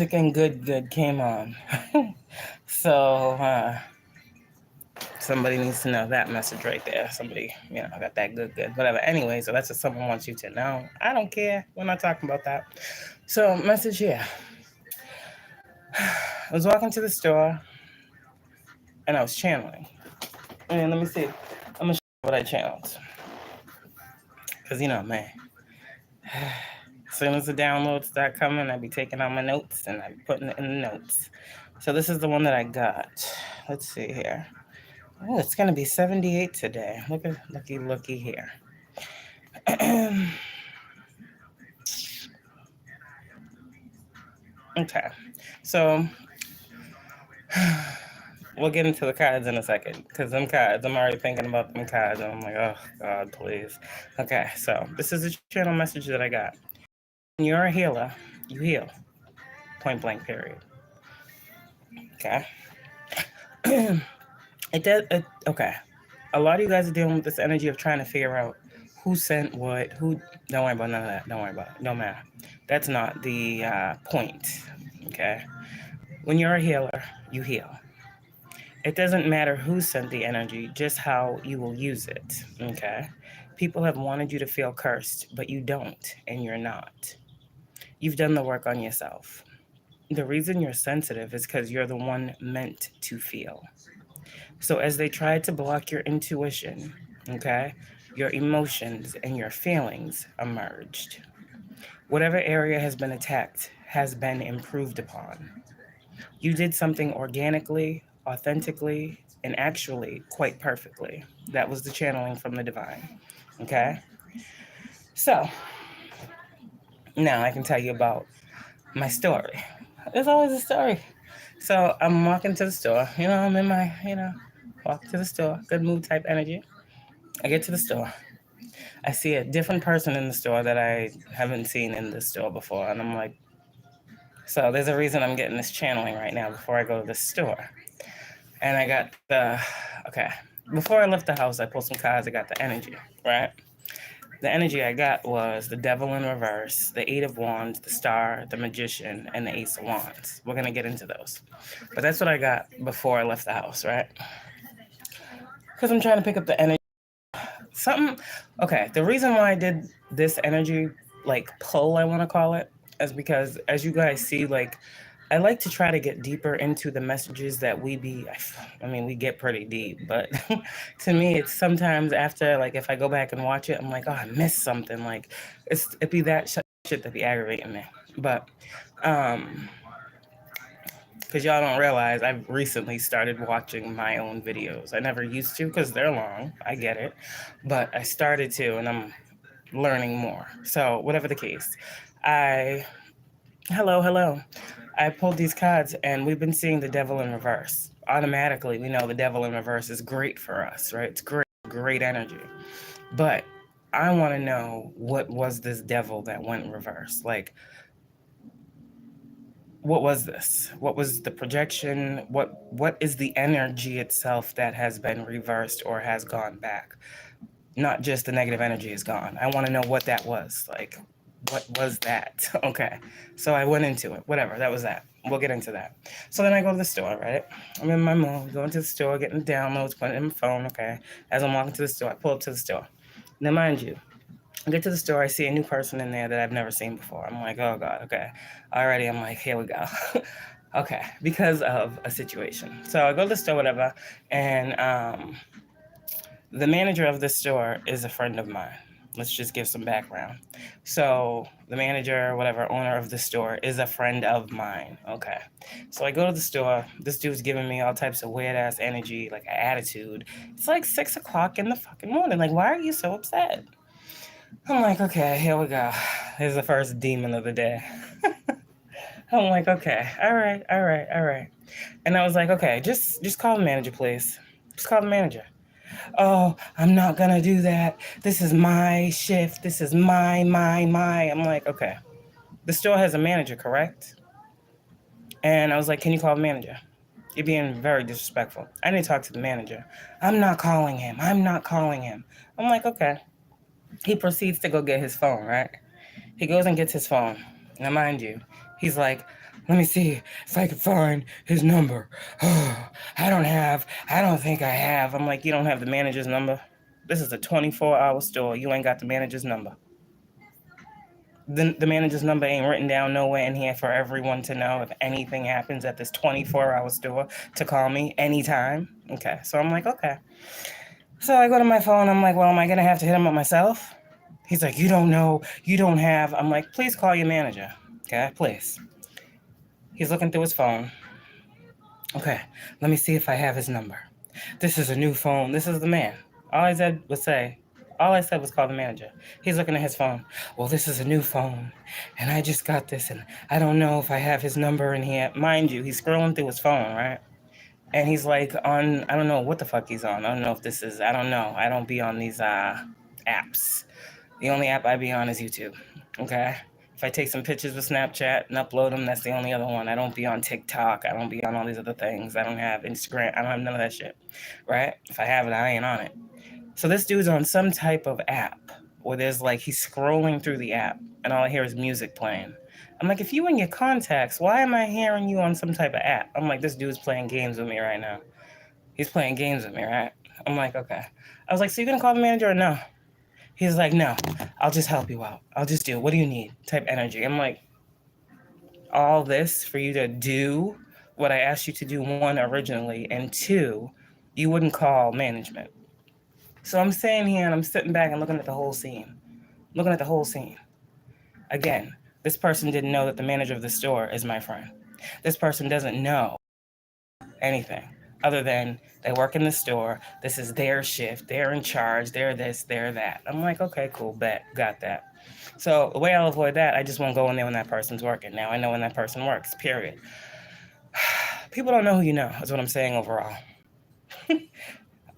And good came on. So somebody needs to know that message right there. Somebody, got that good, whatever. Anyway, so that's what someone wants you to know. I don't care. We're not talking about that. So message here. I was walking to the store and I was channeling. And let me see. I'm gonna show you what I channeled. Cause man, as soon as the downloads start coming, I be taking out my notes and I be putting it in the notes. So this is the one that I got. Let's see here. Oh, it's gonna be 78 today. Looky here. Okay, so we'll get into the cards in a second, because them cards, I'm already thinking about them cards, and I'm like, oh, God, please. Okay, so this is a channel message that I got. When you're a healer, you heal. Point blank, period. Okay. Okay. A lot of you guys are dealing with this energy of trying to figure out who sent what, who. Don't worry about none of that. Don't worry about it. No matter. That's not the point. Okay. When you're a healer, you heal. It doesn't matter who sent the energy, just how you will use it. Okay. People have wanted you to feel cursed, but you don't, and you're not. You've done the work on yourself. The reason you're sensitive is because you're the one meant to feel. So as they tried to block your intuition, okay, your emotions and your feelings emerged. Whatever area has been attacked has been improved upon. You did something organically, authentically, and actually quite perfectly. That was the channeling from the divine. Okay? So, now I can tell you about my story. There's always a story. So, I'm walking to the store. I'm in my, walk to the store, good mood type energy. I get to the store. I see a different person in the store that I haven't seen in the store before. And I'm like, so there's a reason I'm getting this channeling right now before I go to the store. And I got okay, before I left the house, I pulled some cards. I got the energy, right? The energy I got was the Devil in reverse, the Eight of Wands, the Star, the Magician, and the Ace of Wands. We're going to get into those. But that's what I got before I left the house, right? Because I'm trying to pick up the energy. Okay, the reason why I did this energy, pull, I want to call it, is because, as you guys see, I like to try to get deeper into the messages that we get pretty deep, but to me, it's sometimes after, if I go back and watch it, I'm like, oh, I missed something. It be that shit that be aggravating me. But, because y'all don't realize, I've recently started watching my own videos. I never used to because they're long. I get it. But I started to, and I'm learning more. So, whatever the case, hello. I pulled these cards, and we've been seeing the Devil in reverse. Automatically, we know the Devil in reverse is great for us, right? It's great energy. But I want to know, what was this devil that went reverse? What was this? What was the projection? What is the energy itself that has been reversed or has gone back? Not just the negative energy is gone. I want to know what that was. What was that? Okay. So I went into it. Whatever. That was that. We'll get into that. So then I go to the store, right? I'm in my mood, going to the store, getting the downloads, putting it in my phone, okay? As I'm walking to the store, I pull up to the store. Now, mind you, I get to the store, I see a new person in there that I've never seen before. I'm like, oh God, okay. Already, I'm like, here we go. Okay, because of a situation. So I go to the store, whatever, and the manager of the store is a friend of mine. Let's just give some background. So the manager, whatever, owner of the store is a friend of mine. Okay. So I go to the store. This dude's giving me all types of weird ass energy, like an attitude. It's like 6 o'clock in the fucking morning. Like, why are you so upset? I'm like, okay, here we go. Here's the first demon of the day. I'm like, okay, all right. And I was like, okay, just call the manager, please. Just call the manager. Oh, I'm not gonna do that. This is my shift. This is my. I'm like, okay. The store has a manager, correct? And I was like, can you call the manager? You're being very disrespectful. I need to talk to the manager. I'm not calling him. I'm like, okay. He proceeds to go get his phone, right? He goes and gets his phone. Now, mind you, he's like, Let me see if I can find his number. I don't think I have. I'm like, you don't have the manager's number? This is a 24-hour store. You ain't got the manager's number. The manager's number ain't written down nowhere in here for everyone to know if anything happens at this 24-hour store to call me anytime. Okay, so I'm like, okay. So I go to my phone. I'm like, well, am I going to have to hit him up myself? He's like, you don't know. You don't have. I'm like, please call your manager. Okay, please. He's looking through his phone. Okay, let me see if I have his number. This is a new phone. This is the man. All I said was call the manager. He's looking at his phone. Well, this is a new phone, and I just got this, and I don't know if I have his number in here. Mind you, he's scrolling through his phone, right? And he's like on, I don't know what the fuck he's on. I don't know if this is, I don't know. I don't be on these apps. The only app I be on is YouTube, okay? If I take some pictures with Snapchat and upload them, that's the only other one. I don't be on TikTok. I don't be on all these other things. I don't have Instagram. I don't have none of that shit, right? If I have it, I ain't on it. So this dude's on some type of app where there's like, he's scrolling through the app and all I hear is music playing. I'm like, if you in your contacts, why am I hearing you on some type of app? I'm like, this dude's playing games with me right now. He's playing games with me, right? I'm like, okay. I was like, so you gonna call the manager or no? He's like, no, I'll just help you out. I'll just do it. What do you need? Type energy. I'm like, all this for you to do what I asked you to do, one, originally, and two, you wouldn't call management. So I'm saying here and I'm sitting back and looking at the whole scene. Again, this person didn't know that the manager of the store is my friend. This person doesn't know anything other than they work in the store. This is their shift. They're in charge. They're this, they're that. I'm like, okay, cool, bet, got that. So the way I'll avoid that, I just won't go in there when that person's working. Now I know when that person works, period. People don't know who you know, is what I'm saying overall.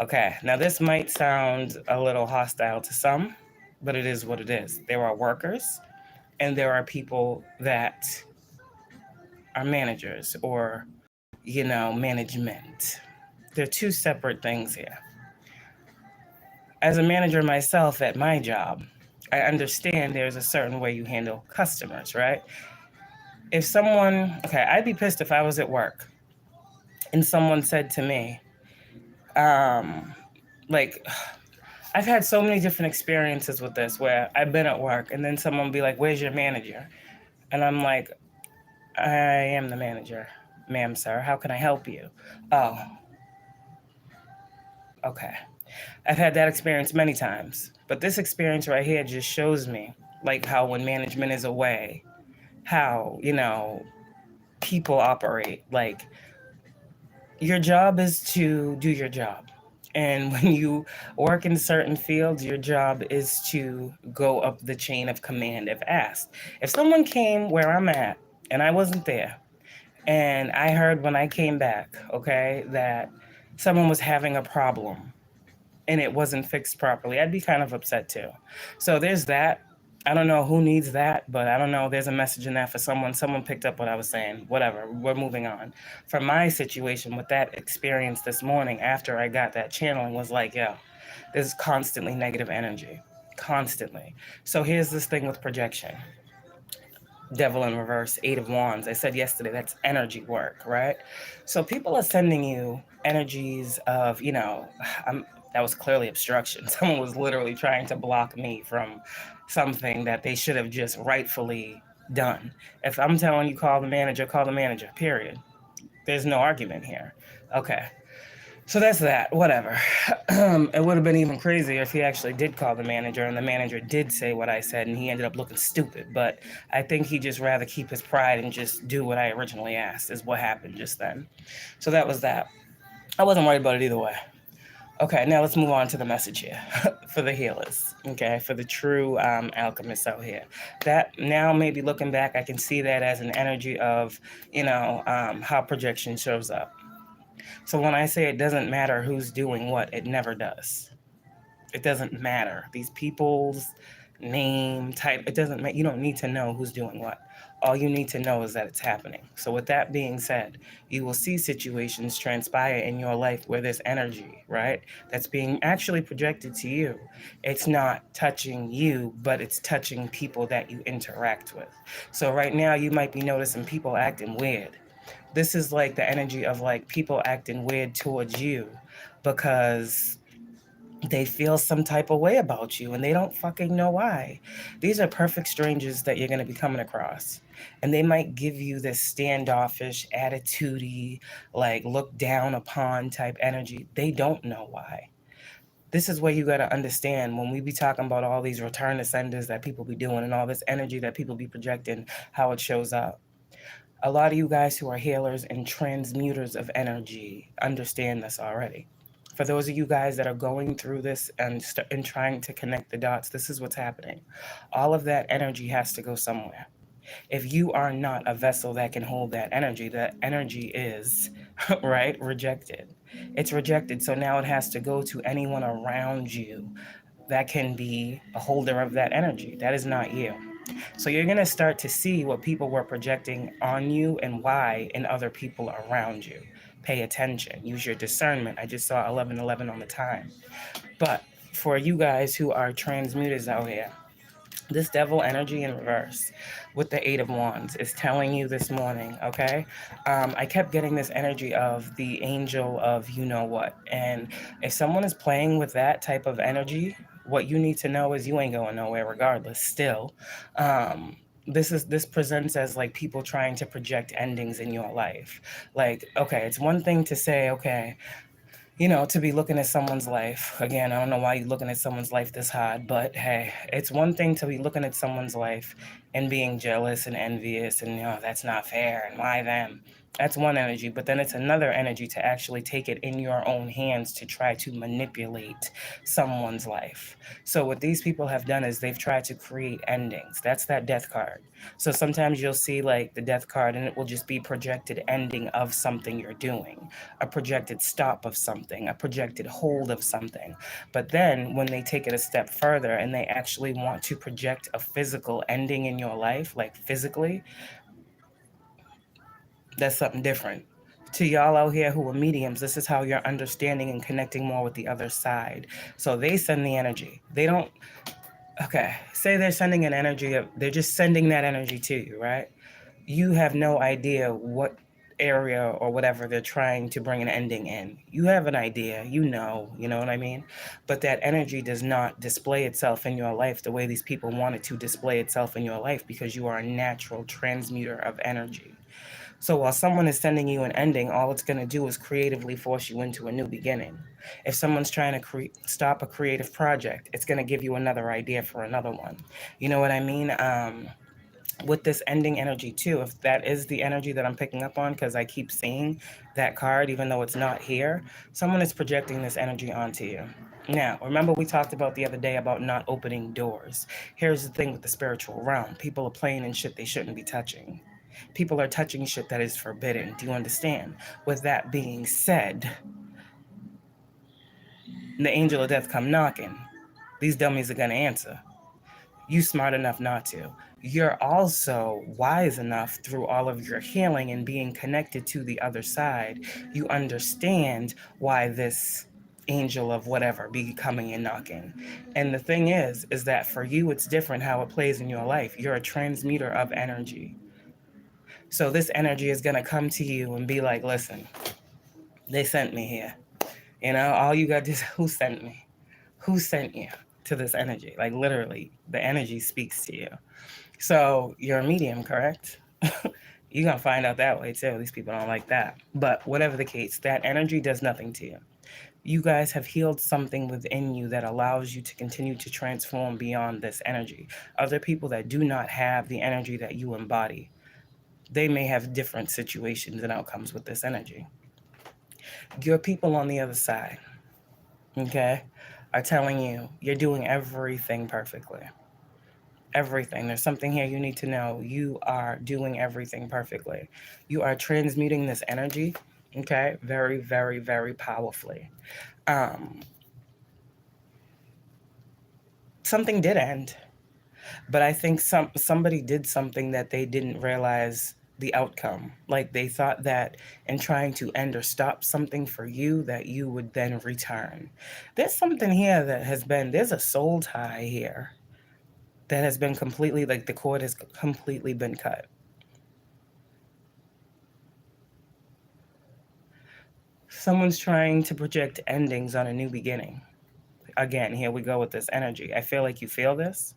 Okay, now this might sound a little hostile to some, but it is what it is. There are workers and there are people that are managers or, management. They're two separate things here. As a manager myself at my job, I understand there's a certain way you handle customers, right? If someone, I'd be pissed if I was at work and someone said to me, I've had so many different experiences with this where I've been at work and then someone will be like, where's your manager? And I'm like, I am the manager. Ma'am, sir, how can I help you? Oh, okay. I've had that experience many times, but this experience right here just shows me like how when management is away, how, people operate. Like your job is to do your job. And when you work in certain fields, your job is to go up the chain of command if asked. If someone came where I'm at and I wasn't there, and I heard when I came back, that someone was having a problem and it wasn't fixed properly, I'd be kind of upset too. So there's that. I don't know who needs that, but I don't know. There's a message in that for someone. Someone picked up what I was saying. Whatever. We're moving on. For my situation with that experience this morning after I got that channeling was like, yo, there's constantly negative energy. Constantly. So here's this thing with projection. Devil in reverse, 8 of Wands. I said yesterday, that's energy work, right? So people are sending you energies of, that was clearly obstruction. Someone was literally trying to block me from something that they should have just rightfully done. If I'm telling you call the manager, period. There's no argument here. Okay. So that's that. Whatever. It would have been even crazier if he actually did call the manager and the manager did say what I said and he ended up looking stupid. But I think he'd just rather keep his pride and just do what I originally asked is what happened just then. So that was that. I wasn't worried about it either way. Okay, now let's move on to the message here for the healers, for the true alchemists out here. That now maybe looking back, I can see that as an energy of, how projection shows up. So when I say it doesn't matter who's doing what, it never does. It doesn't matter. These people's name, type, it doesn't matter. You don't need to know who's doing what. All you need to know is that it's happening. So with that being said, you will see situations transpire in your life where this energy, right, that's being actually projected to you, it's not touching you, but it's touching people that you interact with. So right now you might be noticing people acting weird. This is like the energy of like people acting weird towards you because they feel some type of way about you and they don't fucking know why. These are perfect strangers that you're going to be coming across. And they might give you this standoffish, attitudey, like look down upon type energy. They don't know why. This is where you got to understand when we be talking about all these return ascenders that people be doing and all this energy that people be projecting, how it shows up. A lot of you guys who are healers and transmuters of energy understand this already. For those of you guys that are going through this and trying to connect the dots, this is what's happening. All of that energy has to go somewhere. If you are not a vessel that can hold that energy is, right, rejected. It's rejected, so now it has to go to anyone around you that can be a holder of that energy. That is not you. So you're going to start to see what people were projecting on you and why in other people around you. Pay attention. Use your discernment. I just saw 11:11 on the time. But for you guys who are transmuters out here, this devil energy in reverse with the Eight of Wands is telling you this morning, okay? I kept getting this energy of the angel of you know what. And if someone is playing with that type of energy, what you need to know is you ain't going nowhere regardless still. This presents as like people trying to project endings in your life. Like, okay, it's one thing to say, okay, to be looking at someone's life. Again, I don't know why you're looking at someone's life this hard, but hey, it's one thing to be looking at someone's life and being jealous and envious and, that's not fair and why them. That's one energy, but then it's another energy to actually take it in your own hands to try to manipulate someone's life. So what these people have done is they've tried to create endings. That's that death card. So sometimes you'll see like the death card and it will just be projected ending of something you're doing, a projected stop of something, a projected hold of something. But then when they take it a step further and they actually want to project a physical ending in your life, like physically, that's something different. To y'all out here who are mediums, this is how you're understanding and connecting more with the other side. So they send the energy. They don't, okay, say they're sending an energy of, they're just sending that energy to you, right? You have no idea what area or whatever they're trying to bring an ending in. You have an idea, you know what I mean? But that energy does not display itself in your life the way these people want it to display itself in your life because you are a natural transmuter of energy. So while someone is sending you an ending, all it's going to do is creatively force you into a new beginning. If someone's trying to stop a creative project, it's going to give you another idea for another one. You know what I mean? With this ending energy too, if that is the energy that I'm picking up on, because I keep seeing that card even though it's not here, someone is projecting this energy onto you. Now, remember we talked about the other day about not opening doors. Here's the thing with the spiritual realm. People are playing in shit they shouldn't be touching. People are touching shit that is forbidden. Do you understand? With that being said, the angel of death come knocking. These dummies are gonna answer. You smart enough not to. You're also wise enough through all of your healing and being connected to the other side. You understand why this angel of whatever be coming and knocking. And the thing is that for you, it's different how it plays in your life. You're a transmuter of energy. So this energy is going to come to you and be like, listen, they sent me here. All you got to do is who sent me? Who sent you to this energy? Like literally, the energy speaks to you. So you're a medium, correct? You're going to find out that way too. These people don't like that. But whatever the case, that energy does nothing to you. You guys have healed something within you that allows you to continue to transform beyond this energy. Other people that do not have the energy that you embody, they may have different situations and outcomes with this energy. Your people on the other side, okay, are telling you you're doing everything perfectly. Everything. There's something here you need to know. You are doing everything perfectly. You are transmuting this energy, okay, very, very, very powerfully. Something did end. But I think somebody did something that they didn't realize the outcome. Like they thought that in trying to end or stop something for you, that you would then return. There's something here that has been, there's a soul tie here that has been completely, like the cord has completely been cut. Someone's trying to project endings on a new beginning. Again, here we go with this energy. I feel like you feel this.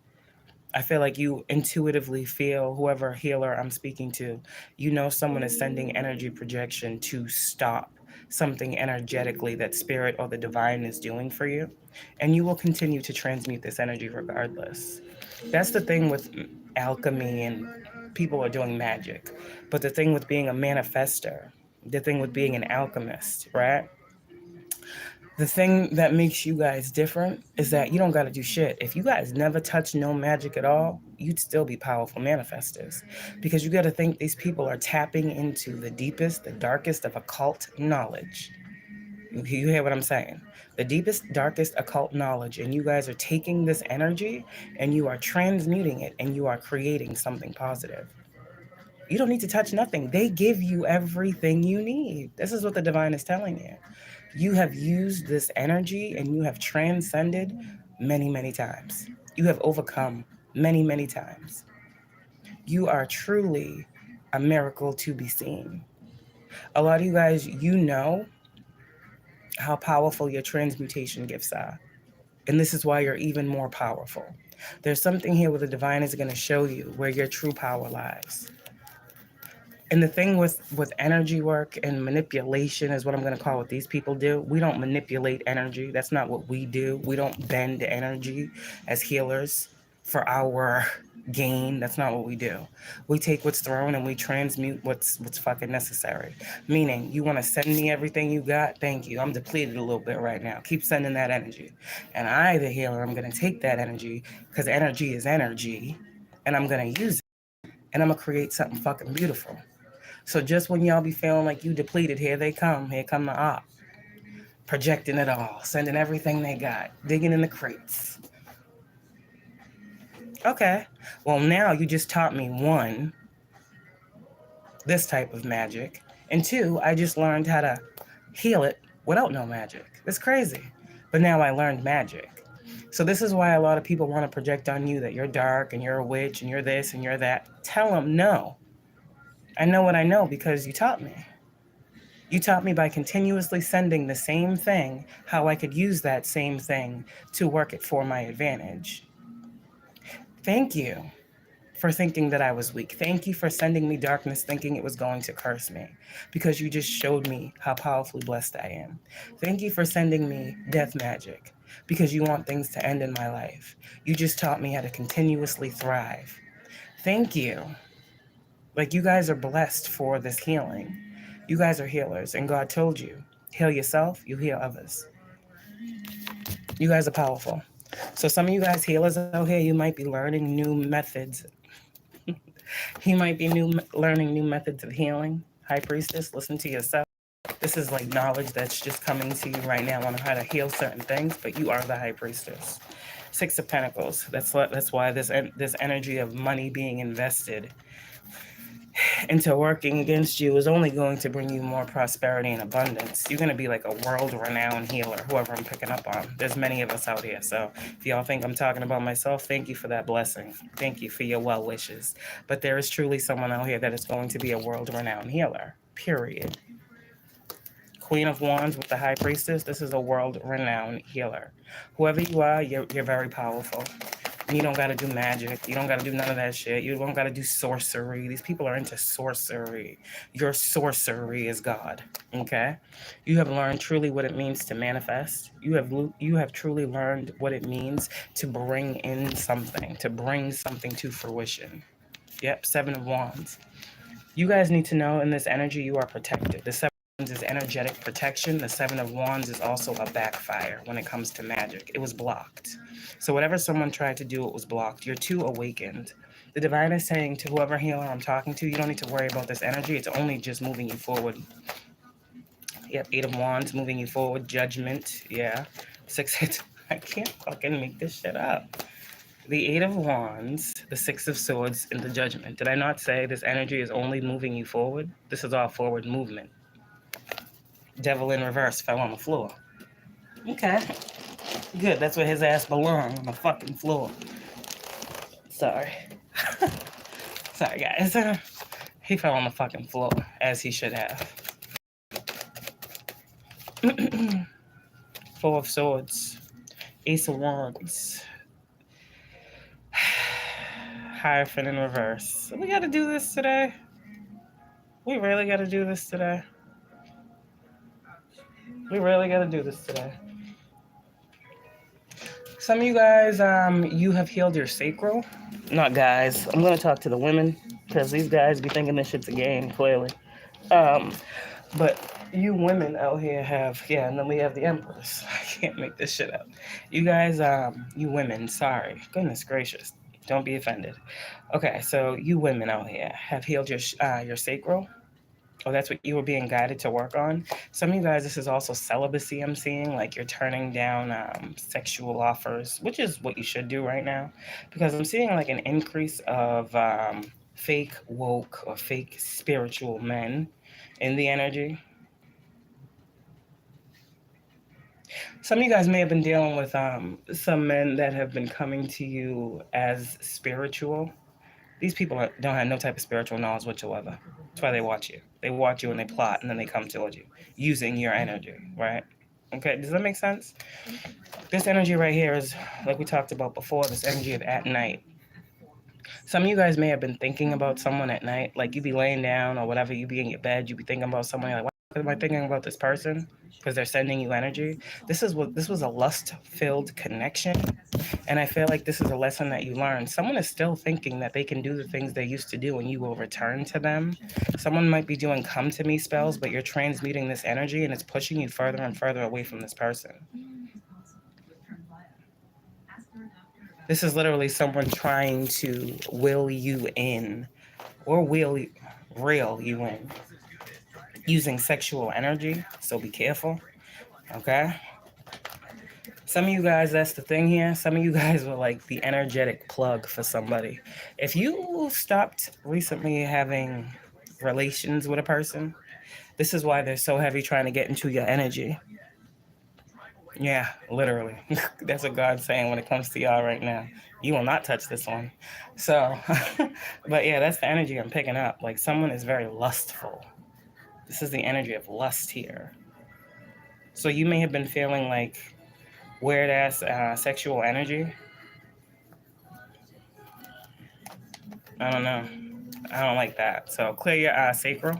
I feel like you intuitively feel, whoever healer I'm speaking to, you know someone is sending energy projection to stop something energetically that spirit or the divine is doing for you. And you will continue to transmute this energy regardless. That's the thing with alchemy and people are doing magic. But the thing with being a manifester, the thing with being an alchemist, right? The thing that makes you guys different is that you don't got to do shit. If you guys never touch no magic at all, you'd still be powerful manifestors. Because you got to think these people are tapping into the deepest, the darkest of occult knowledge. You hear what I'm saying? The deepest, darkest occult knowledge. And you guys are taking this energy and you are transmuting it and you are creating something positive. You don't need to touch nothing. They give you everything you need. This is what the divine is telling you. You have used this energy and you have transcended many, many times. You have overcome many, many times. You are truly a miracle to be seen. A lot of you guys, you know how powerful your transmutation gifts are. And this is why you're even more powerful. There's something here where the divine is going to show you where your true power lies. And the thing with energy work and manipulation is what I'm going to call what these people do. We don't manipulate energy. That's not what we do. We don't bend energy as healers for our gain. That's not what we do. We take what's thrown and we transmute what's fucking necessary. Meaning, you want to send me everything you got? Thank you. I'm depleted a little bit right now. Keep sending that energy. And I, the healer, I'm going to take that energy because energy is energy, and I'm going to use it, and I'm going to create something fucking beautiful. So just when y'all be feeling like you depleted, here they come. Here come the op. Projecting it all, sending everything they got, digging in the crates. Okay. Well, now you just taught me one, this type of magic. And two, I just learned how to heal it without no magic. It's crazy. But now I learned magic. So this is why a lot of people want to project on you that you're dark and you're a witch and you're this and you're that. Tell them no. I know what I know because you taught me. You taught me by continuously sending the same thing, how I could use that same thing to work it for my advantage. Thank you for thinking that I was weak. Thank you for sending me darkness thinking it was going to curse me, because you just showed me how powerfully blessed I am. Thank you for sending me death magic, because you want things to end in my life. You just taught me how to continuously thrive. Thank you. Like, you guys are blessed for this healing. You guys are healers, and God told you, heal yourself, you heal others. You guys are powerful. So some of you guys healers out here, you might be learning new methods. You might be learning new methods of healing. High Priestess, listen to yourself. This is like knowledge that's just coming to you right now on how to heal certain things, but you are the High Priestess. Six of Pentacles. That's why this energy of money being invested into working against you is only going to bring you more prosperity and abundance. You're going to be like a world-renowned healer, whoever I'm picking up on. There's many of us out here. So if y'all think I'm talking about myself, thank you for that blessing. Thank you for your well wishes. But there is truly someone out here that is going to be a world-renowned healer, period. Queen of Wands with the High Priestess, this is a world-renowned healer. Whoever you are, you're very powerful. And you don't got to do magic. You don't got to do none of that shit. You don't got to do sorcery. These people are into sorcery. Your sorcery is God, okay? You have learned truly what it means to manifest. You have truly learned what it means to bring in something, to bring something to fruition. Yep, Seven of Wands. You guys need to know in this energy you are protected. The Seven of Wands is energetic protection. The Seven of Wands is also a backfire when it comes to magic. It was blocked. So whatever someone tried to do, it was blocked. You're too awakened. The divine is saying to whoever healer I'm talking to, you don't need to worry about this energy. It's only just moving you forward. Yep, Eight of Wands, moving you forward. Judgment, yeah. Six hits. I can't fucking make this shit up. the Eight of Wands, the Six of Swords, and the Judgment. Did I not say this energy is only moving you forward? This is all forward movement. Devil in reverse fell on the floor. Okay. Good. That's where his ass belongs, on the fucking floor. Sorry. Sorry, guys. He fell on the fucking floor, as he should have. Four of Swords. Ace of Wands. Hierophant in reverse. We gotta do this today. We really gotta do this today. We really gotta do this today. Some of you guys, you have healed your sacral. Not guys. I'm gonna talk to the women because these guys be thinking this shit's a game, clearly. But you women out here have, yeah, and then we have the Empress. I can't make this shit up. You guys, you women, sorry. Goodness gracious. Don't be offended. Okay, so you women out here have healed your sacral. Oh, that's what you were being guided to work on. Some of you guys, this is also celibacy I'm seeing, like you're turning down sexual offers, which is what you should do right now. Because I'm seeing like an increase of fake woke or fake spiritual men in the energy. Some of you guys may have been dealing with some men that have been coming to you as spiritual. These people don't have no type of spiritual knowledge whatsoever. That's why they watch you. They watch you and they plot and then they come towards you using your energy, right? Okay, does that make sense? This energy right here is, like we talked about before, this energy of at night. Some of you guys may have been thinking about someone at night, like you be laying down or whatever, you be in your bed, you be thinking about someone, you're like, why am I thinking about this person? Because they're sending you energy. This was a lust-filled connection. And I feel like this is a lesson that you learn. Someone is still thinking that they can do the things they used to do and you will return to them. Someone might be doing come to me spells, but you're transmuting this energy and it's pushing you further and further away from this person. This is literally someone trying to will you in or reel you in using sexual energy. So be careful. Okay? Some of you guys, that's the thing here. Some of you guys were like the energetic plug for somebody. If you stopped recently having relations with a person, this is why they're so heavy trying to get into your energy. Yeah, literally. That's what God's saying when it comes to y'all right now. You will not touch this one. So, but yeah, that's the energy I'm picking up. Like someone is very lustful. This is the energy of lust here. So you may have been feeling like weird ass sexual energy. I don't know. I don't like that. So clear your sacral.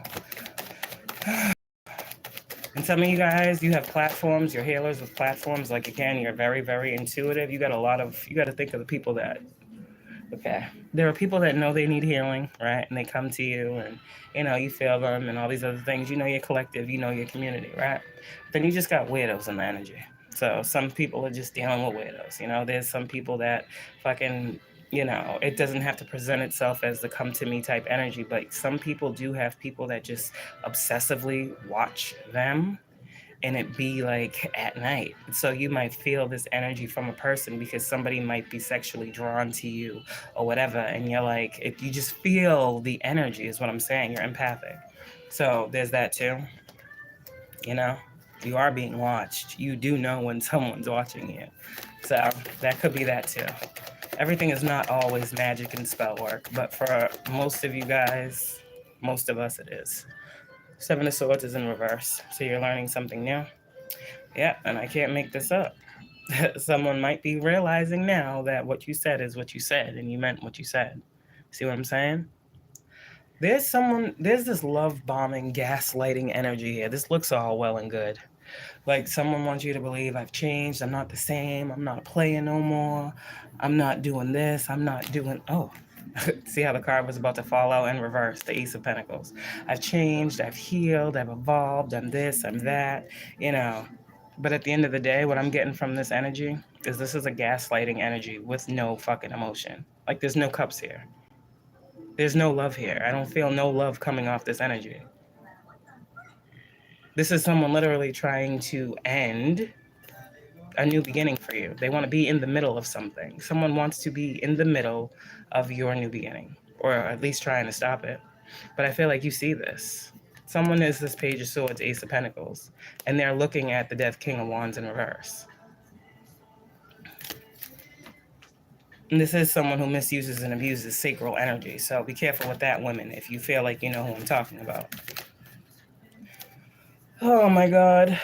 And some of you guys, you have platforms, you're healers with platforms. Like again, you're very, very intuitive. You got to think of the people that, okay, there are people that know they need healing, right? And they come to you and, you know, you feel them and all these other things. You know your collective, you know your community, right? Then you just got weirdos in the energy. So some people are just dealing with weirdos, you know? There's some people that fucking, you know, it doesn't have to present itself as the come to me type energy, but some people do have people that just obsessively watch them and it be like at night. So you might feel this energy from a person because somebody might be sexually drawn to you or whatever. And you're like, if you just feel the energy is what I'm saying. You're empathic. So there's that too. You know, you are being watched. You do know when someone's watching you. So that could be that too. Everything is not always magic and spell work, but for most of you guys, most of us it is. Seven of Swords is in reverse, so you're learning something new. Yeah, and I can't make this up. Someone might be realizing now that what you said is what you said, and you meant what you said. See what I'm saying? There's this love bombing, gaslighting energy here. This looks all well and good. Like someone wants you to believe I've changed, I'm not the same, I'm not playing no more, I'm not doing this, I'm not doing, oh. See how the card was about to fall out in reverse, the Ace of Pentacles. I've changed, I've healed, I've evolved, I'm this, I'm that, you know. But at the end of the day, what I'm getting from this energy is this is a gaslighting energy with no fucking emotion. Like there's no cups here. There's no love here. I don't feel no love coming off this energy. This is someone literally trying to end a new beginning for you. They want to be in the middle of something. Someone wants to be in the middle of your new beginning, or at least trying to stop it. But I feel like you see this. Someone is this Page of Swords, Ace of Pentacles, and they're looking at the Death, King of Wands in reverse. And this is someone who misuses and abuses sacral energy. So be careful with that, women, if you feel like you know who I'm talking about. Oh my God.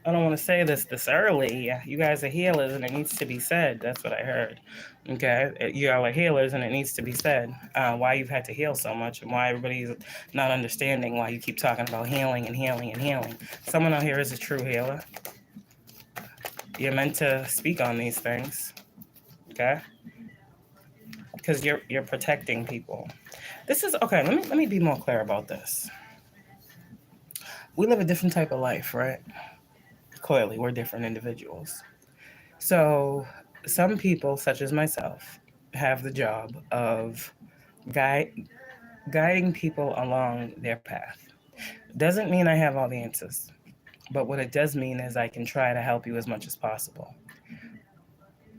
I don't want to say this early. You guys are healers and it needs to be said. That's what I heard. Okay? You all are healers and it needs to be said. Why you've had to heal so much and why everybody's not understanding why you keep talking about healing and healing and healing. Someone out here is a true healer. You're meant to speak on these things. Okay? Because you're protecting people. This is okay, let me be more clear about this. We live a different type of life, right? Clearly, we're different individuals. So some people, such as myself, have the job of guiding people along their path. Doesn't mean I have all the answers, but what it does mean is I can try to help you as much as possible.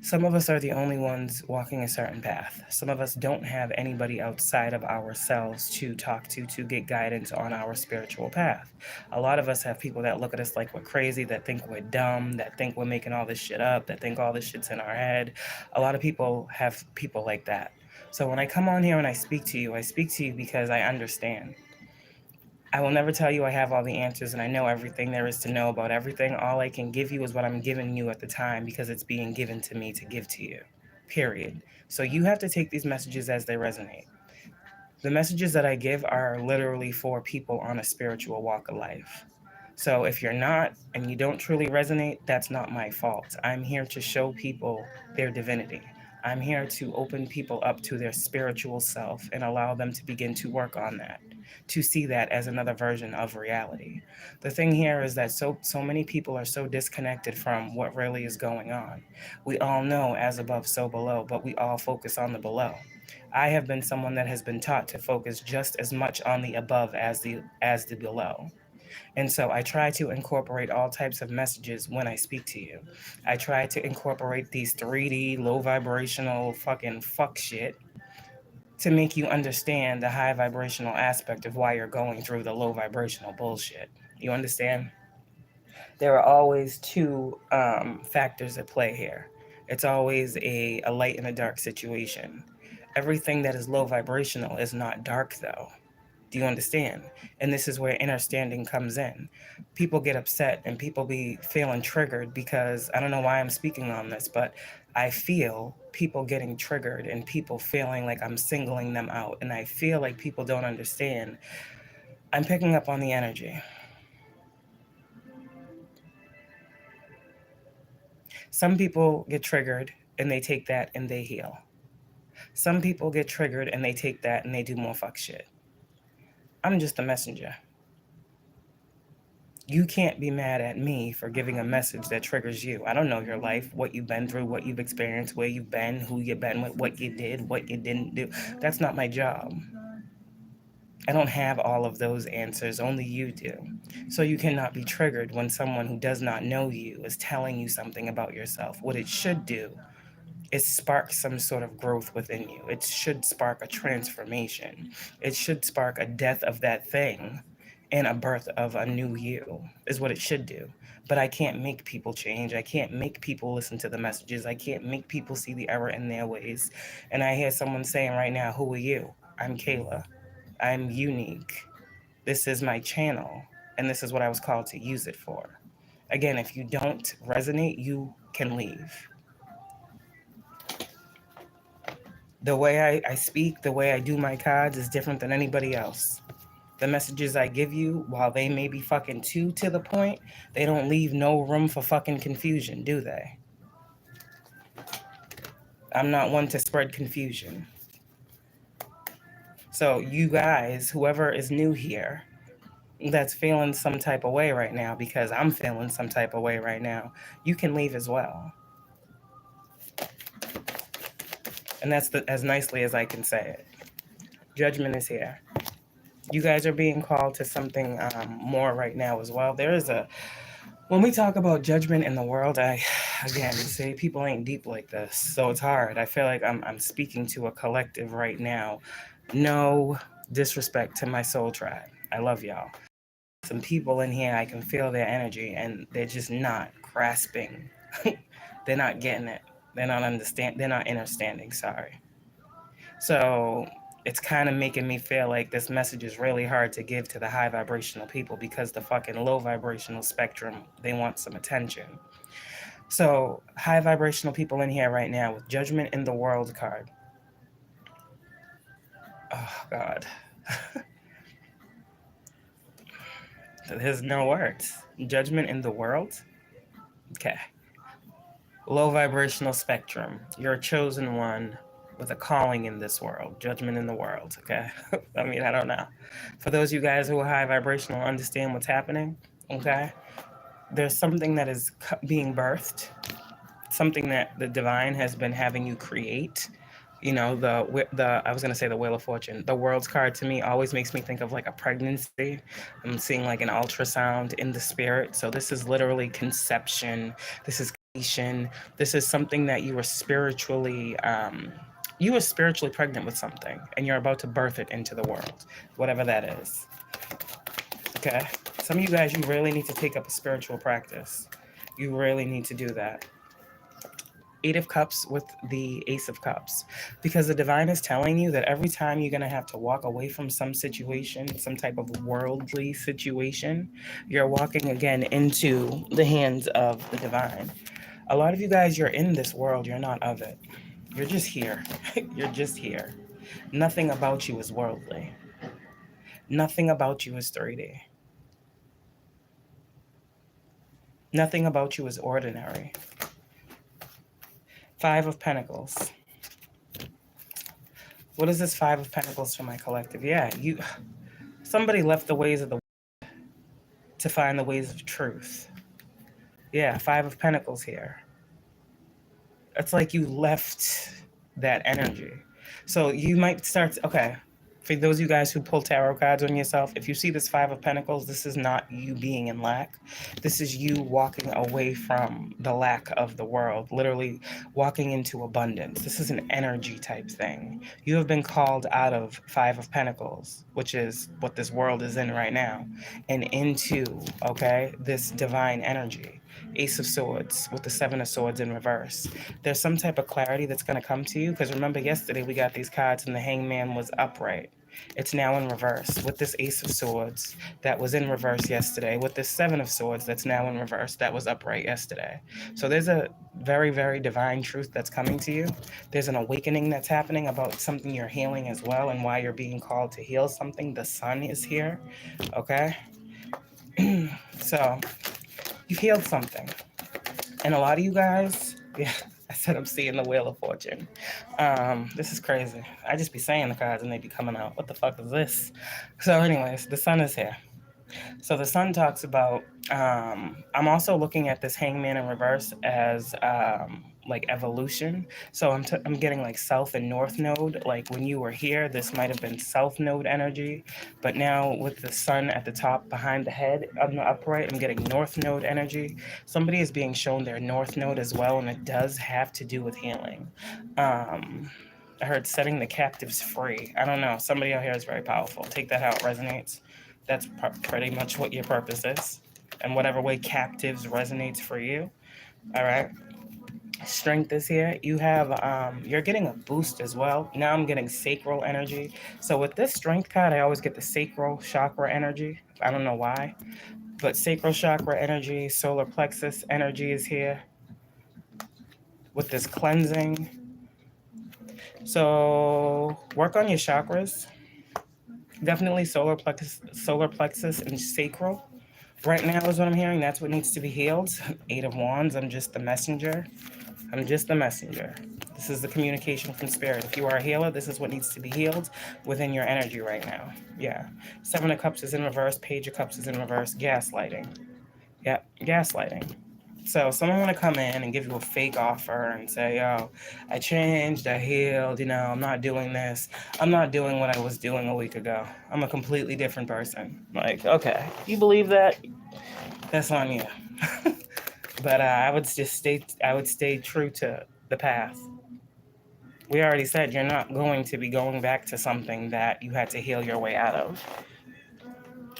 Some of us are the only ones walking a certain path. Some of us don't have anybody outside of ourselves to talk to get guidance on our spiritual path. A lot of us have people that look at us like we're crazy, that think we're dumb, that think we're making all this shit up, that think all this shit's in our head. A lot of people have people like that. So when I come on here and I speak to you because I understand. I will never tell you I have all the answers and I know everything there is to know about everything. All I can give you is what I'm giving you at the time because it's being given to me to give to you, period. So you have to take these messages as they resonate. The messages that I give are literally for people on a spiritual walk of life. So if you're not and you don't truly resonate, that's not my fault. I'm here to show people their divinity. I'm here to open people up to their spiritual self and allow them to begin to work on that, to see that as another version of reality. The thing here is that so many people are so disconnected from what really is going on. We all know as above, so below, but we all focus on the below. I have been someone that has been taught to focus just as much on the above as the below. And so I try to incorporate all types of messages when I speak to you. I try to incorporate these 3D, low vibrational fucking fuck shit to make you understand the high vibrational aspect of why you're going through the low vibrational bullshit. You understand? There are always two factors at play here. It's always a light and a dark situation. Everything that is low vibrational is not dark, though. Do you understand? And this is where understanding comes in. People get upset and people be feeling triggered because I don't know why I'm speaking on this, but I feel people getting triggered and people feeling like I'm singling them out. And I feel like people don't understand. I'm picking up on the energy. Some people get triggered and they take that and they heal. Some people get triggered and they take that and they do more fuck shit. I'm just a messenger. You can't be mad at me for giving a message that triggers you. I don't know your life, what you've been through, what you've experienced, where you've been, who you've been with, what you did, what you didn't do. That's not my job. I don't have all of those answers, only you do. So you cannot be triggered when someone who does not know you is telling you something about yourself. What it should do is spark some sort of growth within you. It should spark a transformation. It should spark a death of that thing and a birth of a new you, is what it should do. But I can't make people change. I can't make people listen to the messages. I can't make people see the error in their ways. And I hear someone saying right now, who are you? I'm Kayla. I'm unique. This is my channel. And this is what I was called to use it for. Again, if you don't resonate, you can leave. The way I speak, the way I do my cards is different than anybody else. The messages I give you, while they may be fucking too to the point, they don't leave no room for fucking confusion, do they? I'm not one to spread confusion. So you guys, whoever is new here, that's feeling some type of way right now, because I'm feeling some type of way right now, you can leave as well. And that's as nicely as I can say it. Judgment is here. You guys are being called to something more right now as well. There is a When we talk about judgment in the world, I, again, say people ain't deep like this, so it's hard. I feel like I'm speaking to a collective right now. No disrespect to my soul tribe. I love y'all. Some people in here, I can feel their energy, and they're just not grasping. They're not getting it. They're not understand. They're not understanding. Sorry. So it's kind of making me feel like this message is really hard to give to the high vibrational people because the fucking low vibrational spectrum, they want some attention. So high vibrational people in here right now with Judgment in the World card. Oh God. There's no words. Judgment in the world? Okay. Low vibrational spectrum. You're a chosen one with a calling in this world. Judgment in the world. Okay. I mean, I don't know. For those of you guys who are high vibrational, understand what's happening. Okay. There's something that is being birthed, something that the divine has been having you create. You know, the I was gonna say the Wheel of Fortune. The World's card to me always makes me think of like a pregnancy. I'm seeing like an ultrasound in the spirit. So this is literally conception. This is creation. This is something that you were spiritually pregnant with something, and you're about to birth it into the world, whatever that is. Okay. Some of you guys, you really need to take up a spiritual practice. You really need to do that. 8 of Cups with the Ace of Cups, because the divine is telling you that every time you're going to have to walk away from some situation, some type of worldly situation, you're walking again into the hands of the divine. A lot of you guys, you're in this world, you're not of it. You're just here. You're just here. Nothing about you is worldly. Nothing about you is 3D. Nothing about you is ordinary. 5 of Pentacles. What is this 5 of Pentacles for my collective? Yeah, somebody left the ways of the to find the ways of truth. Yeah, 5 of Pentacles here. It's like you left that energy. So you might start, okay, for those of you guys who pull tarot cards on yourself, if you see this 5 of Pentacles, this is not you being in lack. This is you walking away from the lack of the world, literally walking into abundance. This is an energy type thing. You have been called out of 5 of Pentacles, which is what this world is in right now, and into, okay, this divine energy. Ace of Swords with the 7 of Swords in reverse. There's some type of clarity that's going to come to you, because remember yesterday we got these cards and the Hangman was upright. It's now in reverse with this Ace of Swords that was in reverse yesterday, with this 7 of Swords that's now in reverse that was upright yesterday. So there's a very, very divine truth that's coming to you. There's an awakening that's happening about something you're healing as well, and why you're being called to heal something. The sun is here, okay? So you've healed something. And a lot of you guys, yeah, I said I'm seeing the Wheel of Fortune. This is crazy. I just be saying the cards and they be coming out. What the fuck is this? So anyways, the sun is here. So the sun talks about, I'm also looking at this Hangman in reverse as like evolution. So I'm getting like south and north node. Like when you were here, this might have been south node energy. But now with the sun at the top behind the head on the upright, I'm getting north node energy. Somebody is being shown their north node as well, and it does have to do with healing. I heard setting the captives free. I don't know. Somebody out here is very powerful. Take that how it resonates. That's pretty much what your purpose is. And whatever way captives resonates for you. All right. Strength is here. You have, you're getting a boost as well. Now I'm getting sacral energy. So with this strength card, I always get the sacral chakra energy. I don't know why. But sacral chakra energy, solar plexus energy is here. With this cleansing. So work on your chakras. Definitely solar plexus and sacral. Right now is what I'm hearing. That's what needs to be healed. 8 of Wands. I'm just the messenger. I'm just the messenger. This is the communication from spirit. If you are a healer, this is what needs to be healed within your energy right now. Yeah. 7 of Cups is in reverse. Page of Cups is in reverse. Gaslighting. Yep. Gaslighting. So someone want to come in and give you a fake offer and say, yo, I changed, I healed, you know, I'm not doing this. I'm not doing what I was doing a week ago. I'm a completely different person. Like, okay, you believe that? That's on you. But I would stay true to the path. We already said you're not going to be going back to something that you had to heal your way out of.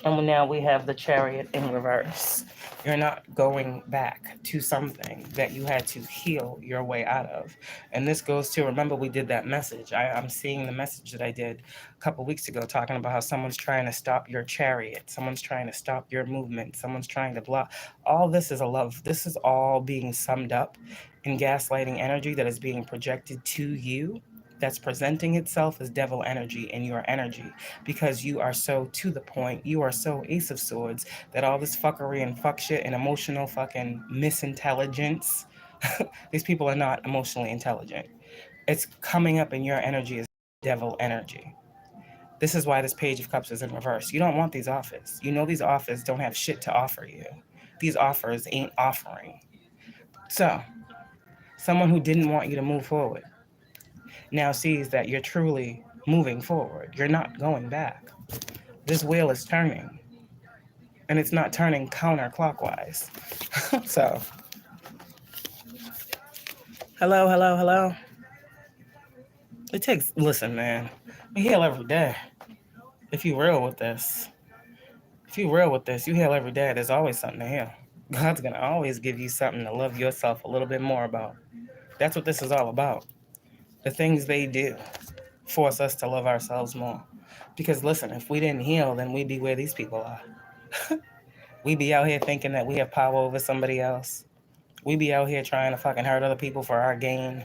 And now we have the Chariot in reverse. You're not going back to something that you had to heal your way out of. And this goes to, remember we did that message. I'm seeing the message that I did a couple weeks ago talking about how someone's trying to stop your chariot. Someone's trying to stop your movement. Someone's trying to block. All this is a love. This is all being summed up in gaslighting energy that is being projected to you, that's presenting itself as devil energy in your energy, because you are so to the point, you are so Ace of Swords, that all this fuckery and fuck shit and emotional fucking misintelligence, these people are not emotionally intelligent. It's coming up in your energy as devil energy. This is why this Page of Cups is in reverse. You don't want these offers. You know these offers don't have shit to offer you. These offers ain't offering. So, someone who didn't want you to move forward now sees that you're truly moving forward. You're not going back. This wheel is turning, and it's not turning counterclockwise. So, hello. It takes, listen, man, we heal every day. If you real with this, you heal every day. There's always something to heal. God's going to always give you something to love yourself a little bit more about. That's what this is all about. The things they do force us to love ourselves more. Because listen, if we didn't heal, then we'd be where these people are. We'd be out here thinking that we have power over somebody else. We'd be out here trying to fucking hurt other people for our gain.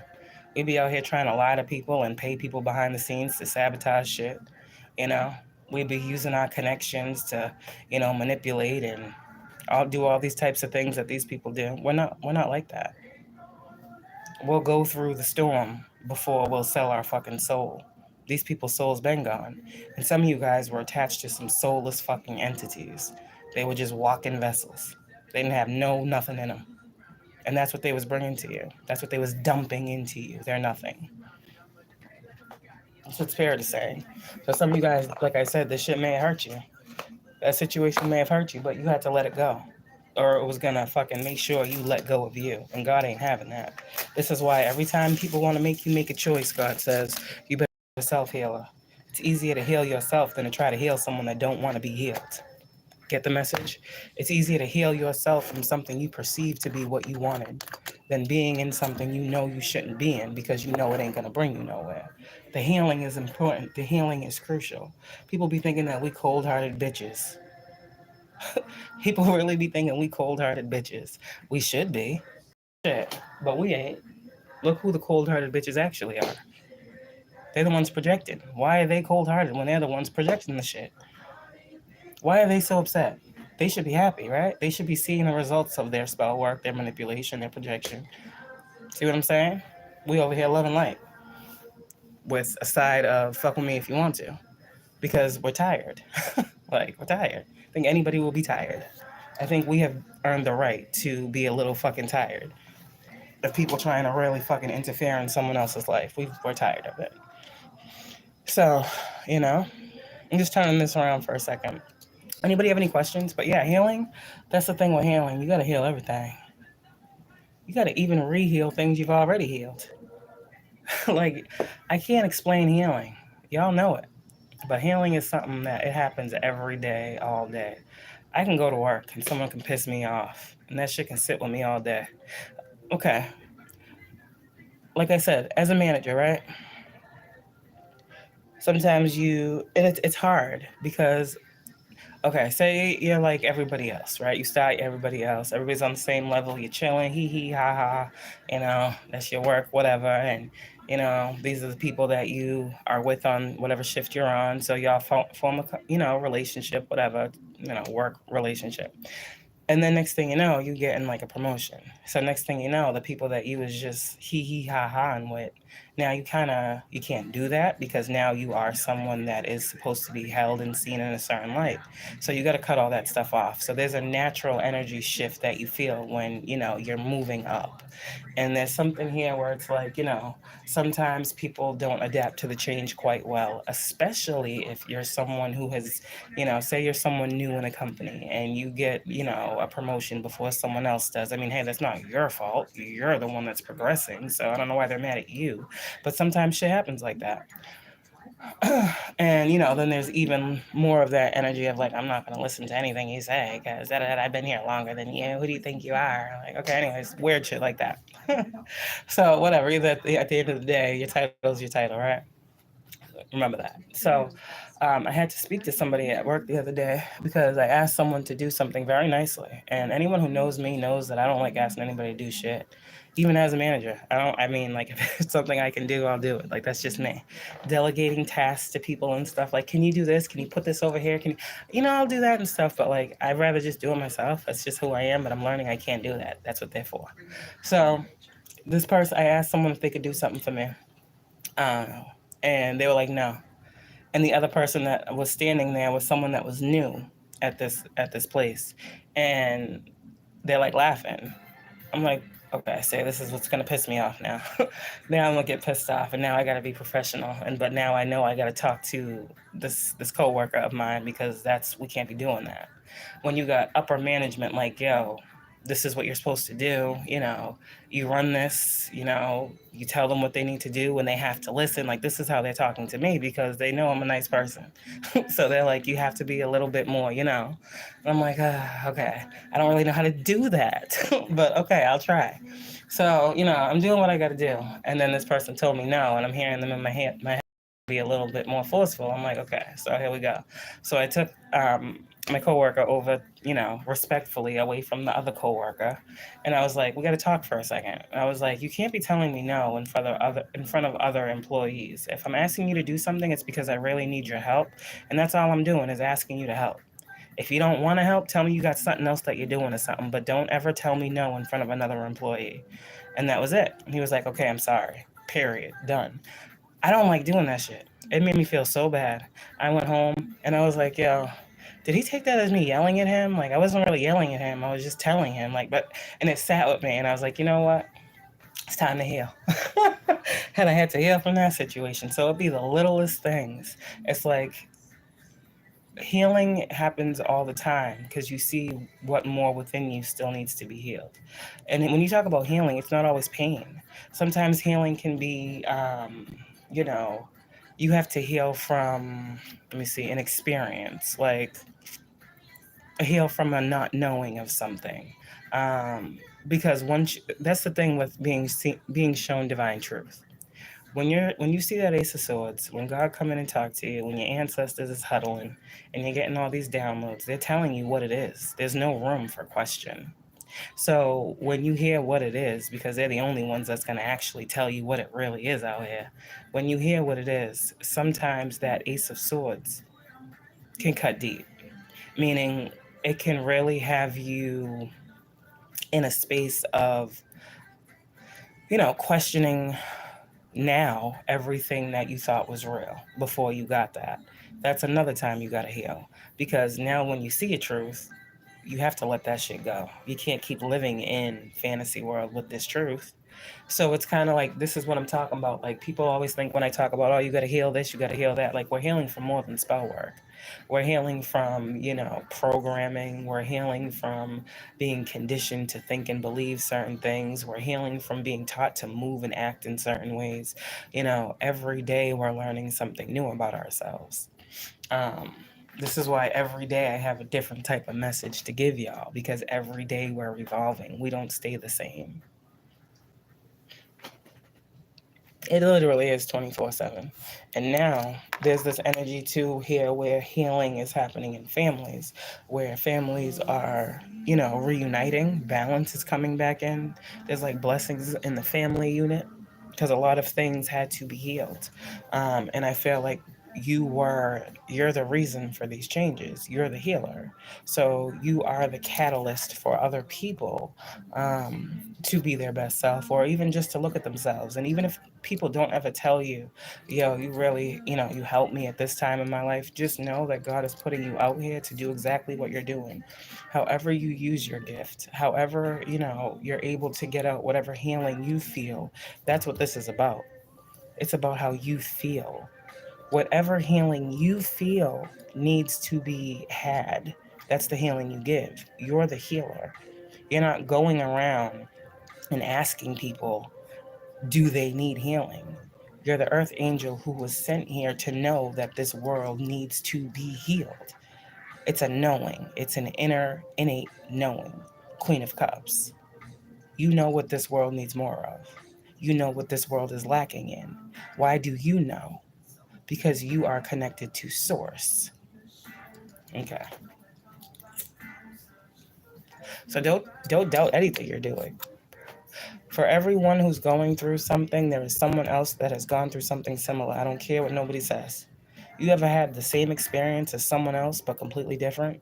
We'd be out here trying to lie to people and pay people behind the scenes to sabotage shit. You know, we'd be using our connections to, manipulate and do all these types of things that these people do. We're not like that. We'll go through the storm before we'll sell our fucking soul. These people's souls been gone. And some of you guys were attached to some soulless fucking entities. They were just walking vessels. They didn't have nothing in them. And that's what they was bringing to you. That's what they was dumping into you. They're nothing. That's what's fair to say. So some of you guys, like I said, this shit may have hurt you. That situation may have hurt you, but you had to let it go. Or it was gonna fucking make sure you let go of you. And God ain't having that. This is why every time people want to make you make a choice, God says, you better be a self-healer. It's easier to heal yourself than to try to heal someone that don't want to be healed. Get the message? It's easier to heal yourself from something you perceive to be what you wanted than being in something you know you shouldn't be in because you know it ain't gonna bring you nowhere. The healing is important. The healing is crucial. People be thinking that we cold-hearted bitches. People really be thinking we cold-hearted bitches. We should be. Shit. But we ain't. Look who the cold-hearted bitches actually are. They're the ones projecting. Why are they cold-hearted when they're the ones projecting the shit? Why are they so upset? They should be happy, right? They should be seeing the results of their spell work, their manipulation, their projection. See what I'm saying? We over here loving light with a side of fuck with me if you want to, because we're tired. We're tired. I think anybody will be tired. I think we have earned the right to be a little fucking tired of people trying to really fucking interfere in someone else's life. We're tired of it. So, I'm just turning this around for a second. Anybody have any questions? But yeah, healing, that's the thing with healing. You got to heal everything. You got to even re-heal things you've already healed. I can't explain healing. Y'all know it. But healing is something that it happens every day, all day. I can go to work and someone can piss me off, and that shit can sit with me all day. Okay. Like I said, as a manager, right? Sometimes it's hard because, okay, say you're like everybody else, right? You start everybody else. Everybody's on the same level. You're chilling, hee hee, ha ha. That's your work, whatever. And, these are the people that you are with on whatever shift you're on. So y'all form a, relationship, whatever, work relationship. And then next thing you know, you getting like a promotion. So next thing you know, the people that you was just hee hee ha ha and with Now you can't do that because now you are someone that is supposed to be held and seen in a certain light. So you got to cut all that stuff off. So there's a natural energy shift that you feel when, you're moving up. And there's something here where it's like, sometimes people don't adapt to the change quite well, especially if you're someone who has, say you're someone new in a company and you get, a promotion before someone else does. I mean, hey, that's not your fault. You're the one that's progressing. So I don't know why they're mad at you. But sometimes shit happens like that. And then there's even more of that energy of like, I'm not going to listen to anything you say because I've been here longer than you. Who do you think you are? Like, okay, anyways, weird shit like that. So whatever. Either at the end of the day, your title's your title, right? Remember that. So I had to speak to somebody at work the other day because I asked someone to do something very nicely. And anyone who knows me knows that I don't like asking anybody to do shit. Even as a manager, I mean, like, if it's something I can do, I'll do it. Like, that's just me. Delegating tasks to people and stuff. Like, can you do this? Can you put this over here? I'll do that and stuff. But, like, I'd rather just do it myself. That's just who I am. But I'm learning I can't do that. That's what they're for. So, this person, I asked someone if they could do something for me. And they were like, no. And the other person that was standing there was someone that was new at this place, and they're like laughing. I'm like, okay, say this is what's gonna piss me off now. Now I'm gonna get pissed off, and now I gotta be professional. But now I know I gotta talk to this coworker of mine because we can't be doing that. When you got upper management like, yo, this is what you're supposed to do, you run this, you tell them what they need to do and they have to listen. Like, this is how they're talking to me because they know I'm a nice person. So they're like, you have to be a little bit more, And I'm like, okay, I don't really know how to do that, but okay, I'll try. So, I'm doing what I got to do. And then this person told me no, and I'm hearing them in my head be a little bit more forceful. I'm like, okay, so here we go. So I took my coworker over, respectfully away from the other coworker, and I was like, we got to talk for a second. And I was like, you can't be telling me no in front of other employees. If I'm asking you to do something, it's because I really need your help, and that's all I'm doing is asking you to help. If you don't want to help, tell me you got something else that you're doing or something, but don't ever tell me no in front of another employee. And that was it. And he was like, okay, I'm sorry. Period. Done. I don't like doing that shit. It made me feel so bad. I went home and I was like, yo, did he take that as me yelling at him? Like, I wasn't really yelling at him. I was just telling him, like, and it sat with me. And I was like, you know what? It's time to heal. And I had to heal from that situation. So it'd be the littlest things. It's like, healing happens all the time because you see what more within you still needs to be healed. And when you talk about healing, it's not always pain. Sometimes healing can be, you know, you have to heal from, let me see, an experience, like heal from a not knowing of something. Because that's the thing with being shown divine truth. When you see that Ace of Swords, when God come in and talk to you, when your ancestors is huddling and you're getting all these downloads, they're telling you what it is. There's no room for question. So when you hear what it is, because they're the only ones that's going to actually tell you what it really is out here, when you hear what it is, sometimes that Ace of Swords can cut deep, meaning it can really have you in a space of, questioning now everything that you thought was real before you got that. That's another time you got to heal, because now when you see a truth, you have to let that shit go. You can't keep living in fantasy world with this truth. So it's kind of like, this is what I'm talking about. Like, people always think when I talk about, oh, you got to heal this, you got to heal that. Like, we're healing from more than spell work. We're healing from, programming. We're healing from being conditioned to think and believe certain things. We're healing from being taught to move and act in certain ways. Every day we're learning something new about ourselves. Um, this is why every day I have a different type of message to give y'all, because every day we're evolving. We don't stay the same. It literally is 24/7. And now there's this energy too here where healing is happening in families, where families are, reuniting, balance is coming back in. There's like blessings in the family unit because a lot of things had to be healed. And I feel like, you're the reason for these changes. You're the healer. So you are the catalyst for other people to be their best self, or even just to look at themselves. And even if people don't ever tell you, yo, you really, you helped me at this time in my life, just know that God is putting you out here to do exactly what you're doing. However you use your gift, however, you're able to get out whatever healing you feel, that's what this is about. It's about how you feel. Whatever healing you feel needs to be had. That's the healing you give. You're the healer. You're not going around and asking people, do they need healing? You're the earth angel who was sent here to know that this world needs to be healed. It's a knowing. It's an inner, innate knowing. Queen of Cups. You know what this world needs more of. You know what this world is lacking in. Why do you know? Because you are connected to Source. Okay. So don't doubt anything you're doing. For everyone who's going through something, there is someone else that has gone through something similar. I don't care what nobody says. You ever had the same experience as someone else but completely different?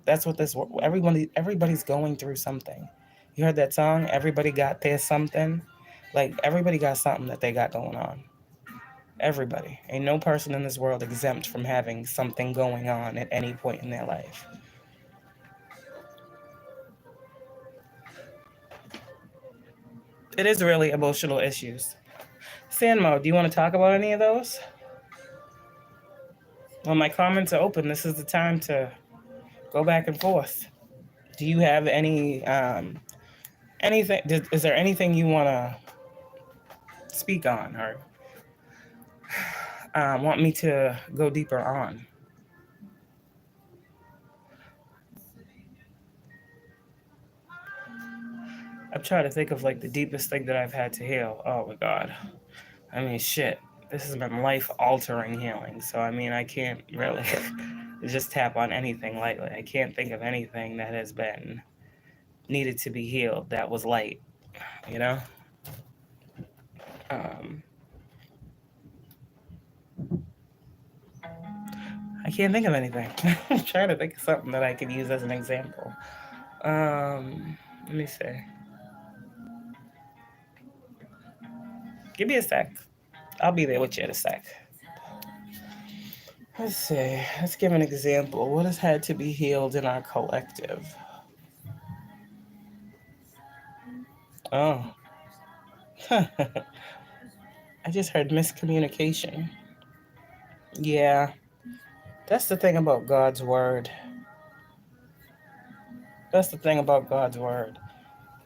That's what everybody's going through something. You heard that song? Everybody got their something. Like everybody got something that they got going on. Everybody. Ain't no person in this world exempt from having something going on at any point in their life. It is really emotional issues. Sanmo, do you want to talk about any of those? Well, my comments are open. This is the time to go back and forth. Do you have anything? Is there anything you want to speak on or want me to go deeper on? I'm trying to think of like the deepest thing that I've had to heal. Oh my God. I mean, shit. This has been life-altering healing. So, I mean, I can't really just tap on anything lightly. I can't think of anything that has been needed to be healed that was light, you know? Um, I can't think of anything. I'm trying to think of something that I could use as an example. Let me see. Give me a sec. I'll be there with you in a sec. Let's see. Let's give an example. What has had to be healed in our collective? Oh. I just heard miscommunication. Yeah. That's the thing about God's word. That's the thing about God's word.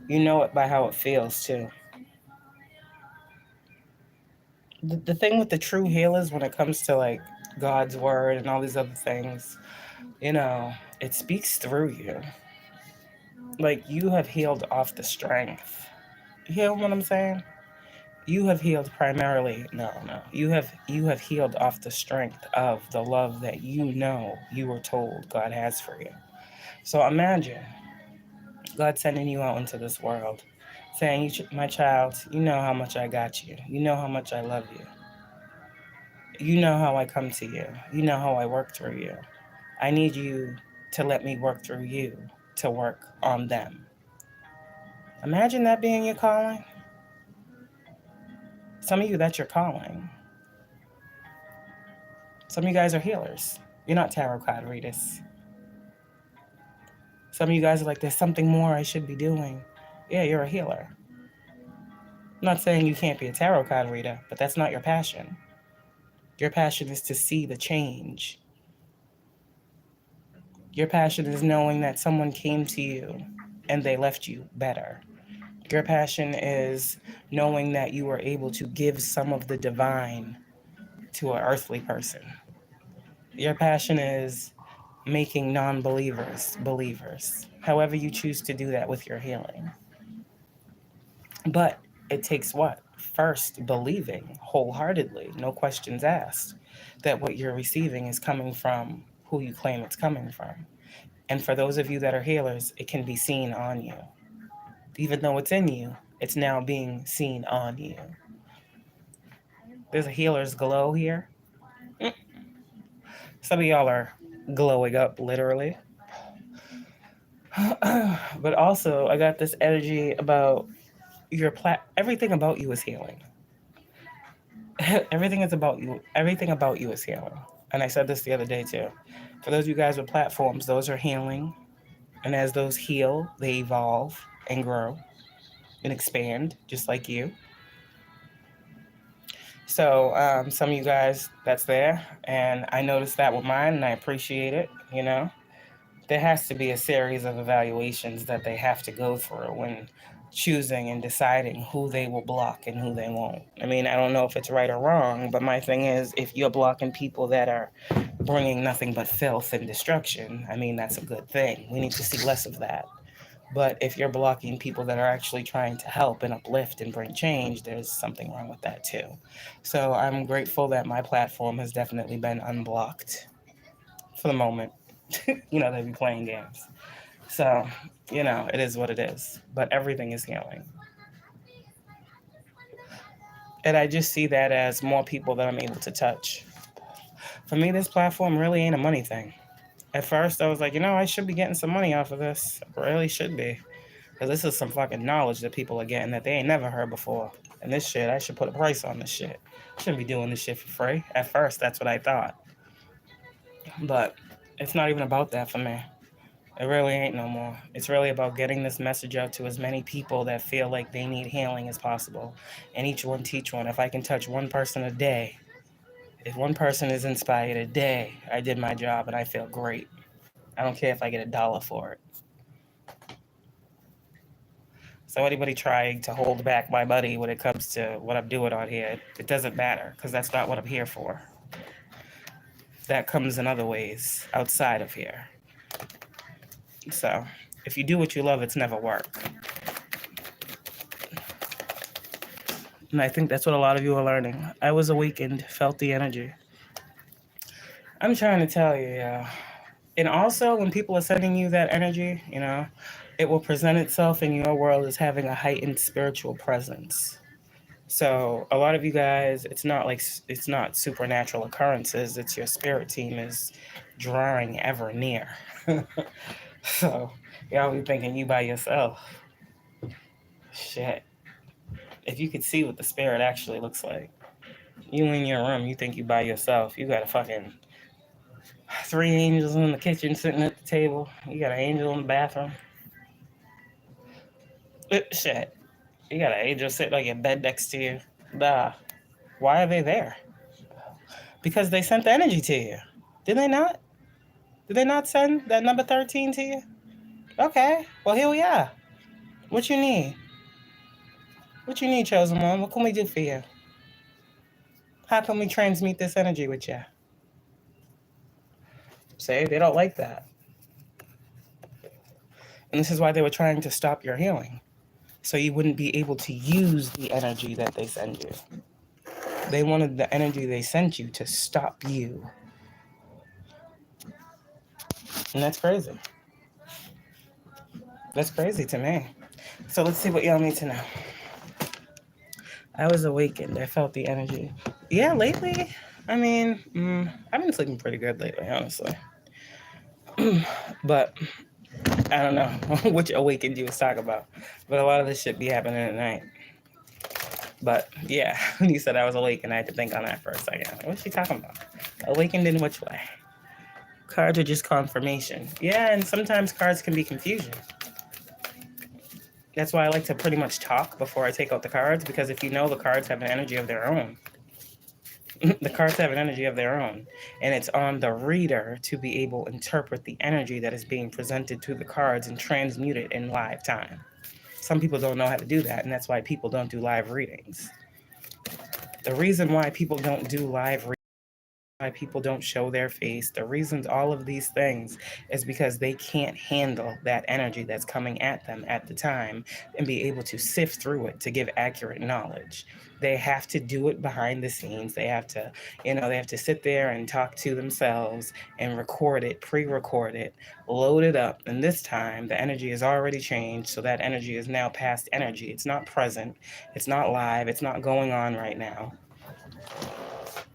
You know it by how it feels, too. The thing with the true healers when it comes to like God's word and all these other things, it speaks through you. Like you have healed off the strength. You hear what I'm saying? You have healed primarily. No. You have healed off the strength of the love that you were told God has for you. So imagine God sending you out into this world, saying, "My child, you know how much I got you. You know how much I love you. You know how I come to you. You know how I work through you. I need you to let me work through you to work on them." Imagine that being your calling. Some of you, that's your calling. Some of you guys are healers. You're not tarot card readers. Some of you guys are like, there's something more I should be doing. Yeah, you're a healer. I'm not saying you can't be a tarot card reader, but that's not your passion. Your passion is to see the change. Your passion is knowing that someone came to you and they left you better. Your passion is knowing that you were able to give some of the divine to an earthly person. Your passion is making non-believers believers, however you choose to do that with your healing. But it takes what? First, believing wholeheartedly, no questions asked, that what you're receiving is coming from who you claim it's coming from. And for those of you that are healers, it can be seen on you. Even though it's in you, it's now being seen on you. There's a healer's glow here. Some of y'all are glowing up, literally. But also, I got this energy about everything about you is healing. Everything is about you. Everything about you is healing. And I said this the other day too. For those of you guys with platforms, those are healing. And as those heal, they evolve and grow and expand, just like you. So some of you guys, that's there. And I noticed that with mine, and I appreciate it, you know. There has to be a series of evaluations that they have to go through when choosing and deciding who they will block and who they won't. I mean, I don't know if it's right or wrong, but my thing is, if you're blocking people that are bringing nothing but filth and destruction, I mean, that's a good thing. We need to see less of that. But if you're blocking people that are actually trying to help and uplift and bring change, there's something wrong with that too. So I'm grateful that my platform has definitely been unblocked for the moment. You know, they be playing games. So, you know, it is what it is. But everything is healing. And I just see that as more people that I'm able to touch. For me, this platform really ain't a money thing. At first, I was like, you know, I should be getting some money off of this. I really should be. Because this is some fucking knowledge that people are getting that they ain't never heard before. And this shit, I should put a price on this shit. I shouldn't be doing this shit for free. At first, that's what I thought. But it's not even about that for me. It really ain't no more. It's really about getting this message out to as many people that feel like they need healing as possible. And each one teach one. If I can touch one person a day, if one person is inspired a day, I did my job and I feel great. I don't care if I get $1 for it. So anybody trying to hold back my money when it comes to what I'm doing on here, it doesn't matter because that's not what I'm here for. That comes in other ways outside of here. So if you do what you love, it's never work. And I think that's what a lot of you are learning. I was awakened, felt the energy. I'm trying to tell you, yeah. And also, when people are sending you that energy, you know, it will present itself in your world as having a heightened spiritual presence. So a lot of you guys, it's not supernatural occurrences. It's your spirit team is drawing ever near. So y'all be thinking you by yourself. Shit. If you could see what the spirit actually looks like. You in your room, you think you by yourself. You got a fucking 3 angels in the kitchen sitting at the table. You got an angel in the bathroom. Shit. You got an angel sitting on your bed next to you. Nah. Why are they there? Because they sent the energy to you. Did they not? Did they not send that number 13 to you? Okay. Well, here we are. What you need? What you need, chosen one? What can we do for you? How can we transmute this energy with you? See, they don't like that. And this is why they were trying to stop your healing. So you wouldn't be able to use the energy that they send you. They wanted the energy they sent you to stop you. And that's crazy. That's crazy to me. So let's see what y'all need to know. I was awakened. I felt the energy. Yeah, lately, I mean, I've been sleeping pretty good lately, honestly. But I don't know which awakened you was talking about. But a lot of this shit be happening at night. But yeah, when you said I was awakened, I had to think on that for a second. What's she talking about? Awakened in which way? Cards are just confirmation. Yeah, and sometimes cards can be confusion. That's why I like to pretty much talk before I take out the cards, because if you know the cards have an energy of their own. The cards have an energy of their own, and it's on the reader to be able to interpret the energy that is being presented to the cards and transmute it in live time. Some people don't know how to do that, and that's why people don't do live readings. The reason why people don't do live readings, why people don't show their face, the reasons all of these things is because they can't handle that energy that's coming at them at the time and be able to sift through it to give accurate knowledge. They have to do it behind the scenes. They have to, they have to sit there and talk to themselves and record it, pre-record it, load it up. And this time the energy is already changed. So that energy is now past energy. It's not present. It's not live. It's not going on right now.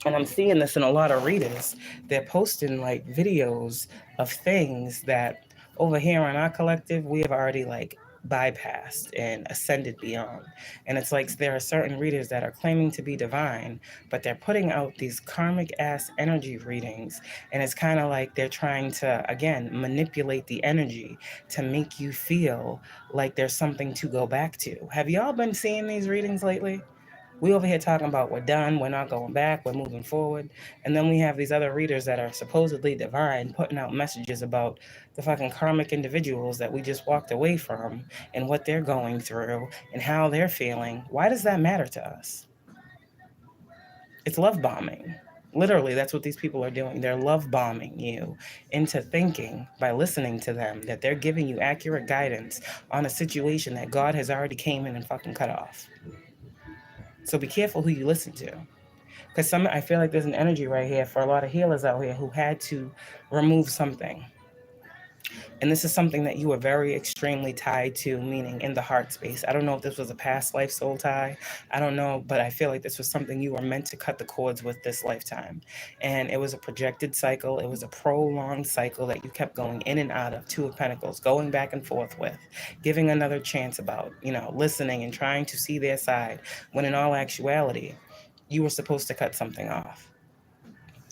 And I'm seeing this in a lot of readers. They're posting like videos of things that over here on our collective, we have already like bypassed and ascended beyond. And it's like there are certain readers that are claiming to be divine, but they're putting out these karmic ass energy readings. And it's kind of like they're trying to, again, manipulate the energy to make you feel like there's something to go back to. Have y'all been seeing these readings lately? We over here talking about we're done, we're not going back, we're moving forward. And then we have these other readers that are supposedly divine putting out messages about the fucking karmic individuals that we just walked away from and what they're going through and how they're feeling. Why does that matter to us? It's love bombing. Literally, that's what these people are doing. They're love bombing you into thinking by listening to them that they're giving you accurate guidance on a situation that God has already came in and fucking cut off. So be careful who you listen to. Because I feel like there's an energy right here for a lot of healers out here who had to remove something. And this is something that you were very extremely tied to, meaning in the heart space. I don't know if this was a past life soul tie. I don't know, but I feel like this was something you were meant to cut the cords with this lifetime. And it was a projected cycle. It was a prolonged cycle that you kept going in and out of. Two of Pentacles, going back and forth with, giving another chance about, listening and trying to see their side, when in all actuality, you were supposed to cut something off.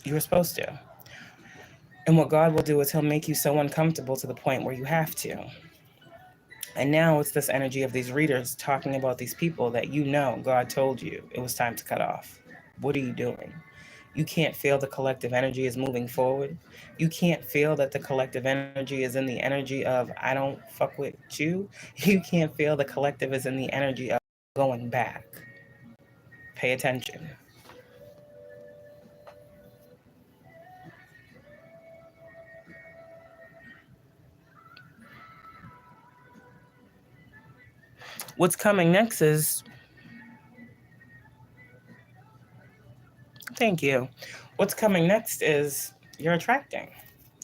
You were supposed to. And what God will do is he'll make you so uncomfortable to the point where you have to. And now it's this energy of these readers talking about these people that God told you it was time to cut off. What are you doing? You can't feel the collective energy is moving forward. You can't feel that the collective energy is in the energy of, I don't fuck with you. You can't feel the collective is in the energy of going back. Pay attention. What's coming next is, thank you. What's coming next is you're attracting.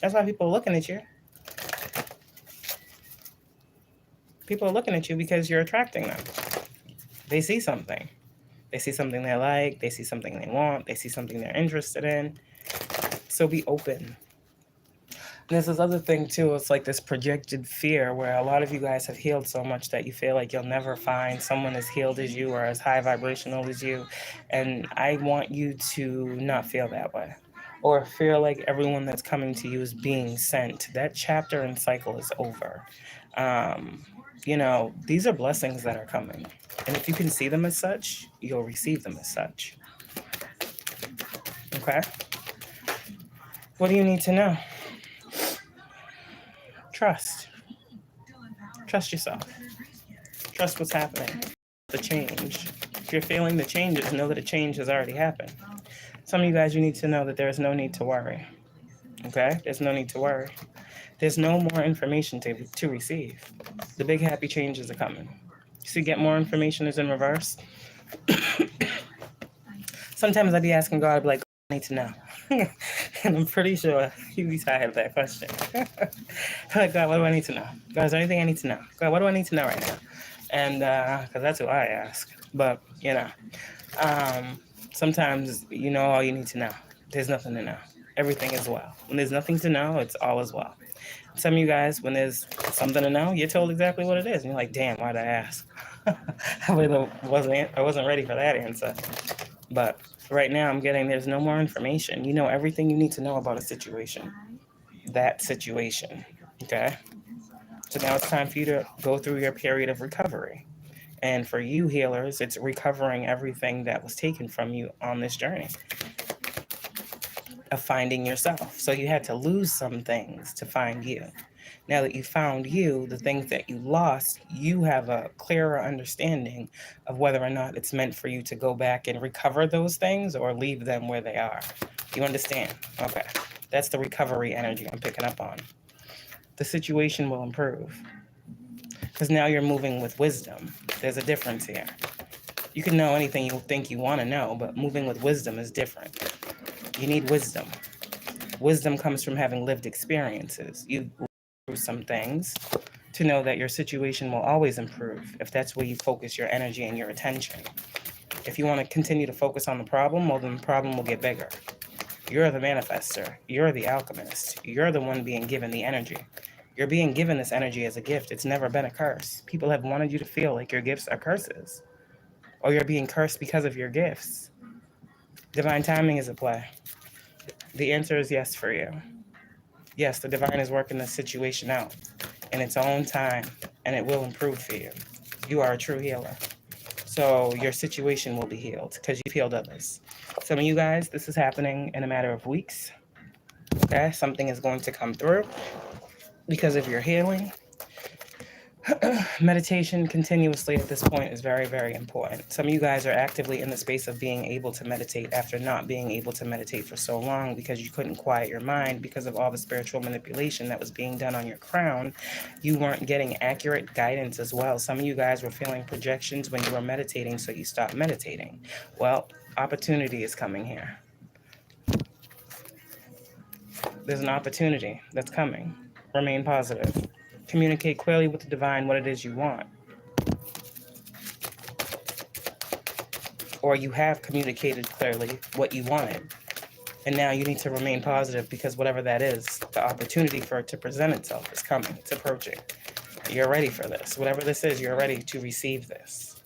That's why people are looking at you. People are looking at you because you're attracting them. They see something. They see something they like. They see something they want. They see something they're interested in. So be open. And there's this other thing too. It's like this projected fear where a lot of you guys have healed so much that you feel like you'll never find someone as healed as you or as high vibrational as you. And I want you to not feel that way, or feel like everyone that's coming to you is being sent. That chapter and cycle is over. These are blessings that are coming. And if you can see them as such, you'll receive them as such. Okay? What do you need to know? Trust. Trust yourself. Trust what's happening. The change. If you're feeling the changes, know that a change has already happened. Some of you guys, you need to know that there is no need to worry. Okay? There's no need to worry. There's no more information to receive. The big happy changes are coming. See, get more information is in reverse. Sometimes I'd be asking God, I'd be like, I need to know. And I'm pretty sure he'd be tired of that question. Like, God, what do I need to know? God, is there anything I need to know? God, what do I need to know right now? And because that's who I ask. But, sometimes you know all you need to know. There's nothing to know. Everything is well. When there's nothing to know, it's all as well. Some of you guys, when there's something to know, you're told exactly what it is. And you're like, damn, why'd I ask? I wasn't ready for that answer. But right now I'm getting there's no more information. You know everything you need to know about a situation. That situation. Okay? So now it's time for you to go through your period of recovery. And for you healers, it's recovering everything that was taken from you on this journey of finding yourself. So you had to lose some things to find you. Now that you found you, the things that you lost, you have a clearer understanding of whether or not it's meant for you to go back and recover those things or leave them where they are. You understand? Okay. That's the recovery energy I'm picking up on. The situation will improve because now you're moving with wisdom. There's a difference here. You can know anything you think you want to know, but moving with wisdom is different. You need wisdom. Wisdom comes from having lived experiences. You go through some things to know that your situation will always improve if that's where you focus your energy and your attention. If you want to continue to focus on the problem, well, then the problem will get bigger. You're the manifester. You're the alchemist. You're the one being given the energy. You're being given this energy as a gift. It's never been a curse. People have wanted you to feel like your gifts are curses, or you're being cursed because of your gifts. Divine timing is at play. The answer is yes for you. Yes, the divine is working this situation out in its own time, and it will improve for you. You are a true healer. So your situation will be healed because you've healed others. Some of you guys, this is happening in a matter of weeks. Okay, something is going to come through because of your healing. Meditation continuously at this point is very, very important. Some of you guys are actively in the space of being able to meditate after not being able to meditate for so long because you couldn't quiet your mind because of all the spiritual manipulation that was being done on your crown. You weren't getting accurate guidance as well. Some of you guys were feeling projections when you were meditating, so you stopped meditating. Well, opportunity is coming here. There's an opportunity that's coming. Remain positive. Communicate clearly with the divine what it is you want. Or you have communicated clearly what you wanted. And now you need to remain positive because whatever that is, the opportunity for it to present itself is coming. It's approaching. You're ready for this. Whatever this is, you're ready to receive this.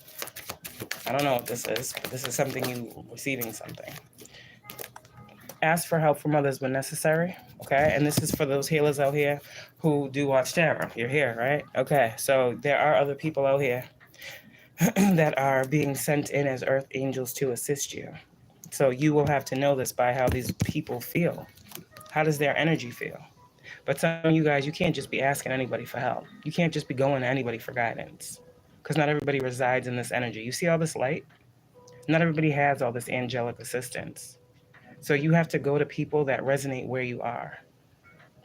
I don't know what this is, but this is something you receiving something. Ask for help from others when necessary, okay? And this is for those healers out here who do watch tarot. You're here, right? Okay, so there are other people out here that are being sent in as earth angels to assist you. So you will have to know this by how these people feel. How does their energy feel? But some of you guys, you can't just be asking anybody for help. You can't just be going to anybody for guidance because not everybody resides in this energy. You see all this light? Not everybody has all this angelic assistance. So you have to go to people that resonate where you are,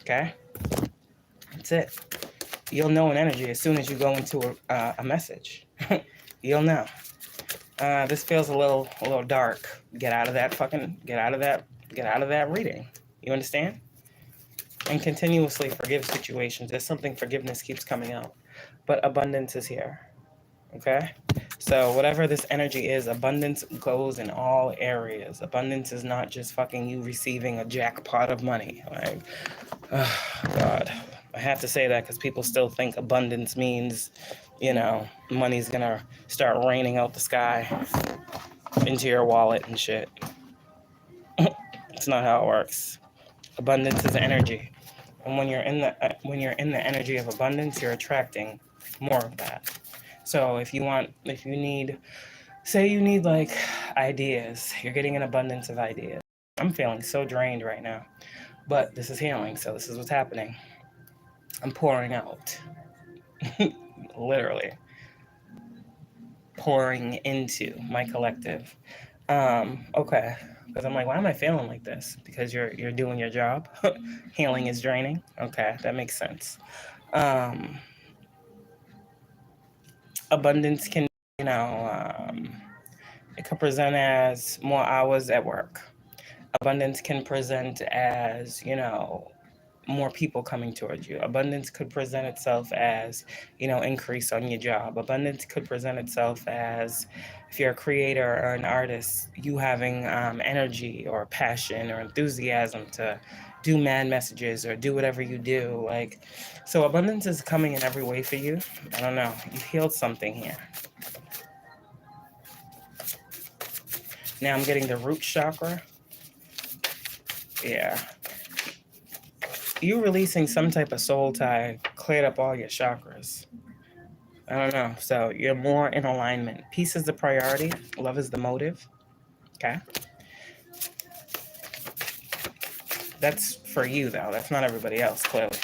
okay? That's it. You'll know an energy as soon as you go into a message. You'll know. This feels a little dark. Get out of that reading. You understand? And continuously forgive situations. There's something forgiveness keeps coming out. But abundance is here, okay? So whatever this energy is, abundance goes in all areas. Abundance is not just fucking you receiving a jackpot of money. Like, oh, God. I have to say that because people still think abundance means, you know, money's gonna start raining out the sky into your wallet and shit. It's not how it works. Abundance is energy. And when you're in the energy of abundance, you're attracting more of that. So if you need like ideas, you're getting an abundance of ideas. I'm feeling so drained right now, but this is healing. So this is what's happening. I'm pouring out, literally pouring into my collective. Okay, because I'm like, why am I feeling like this? Because you're doing your job. Healing is draining. Okay, that makes sense. Abundance can, it could present as more hours at work. Abundance can present as, more people coming towards you. Abundance could present itself as, increase on your job. Abundance could present itself as, if you're a creator or an artist, you having energy or passion or enthusiasm to do mad messages or do whatever you do. Like, so abundance is coming in every way for you. I don't know. You've healed something here. Now I'm getting the root chakra. Yeah. You releasing some type of soul tie cleared up all your chakras. I don't know. So you're more in alignment. Peace is the priority. Love is the motive. Okay. That's for you, though. That's not everybody else, clearly.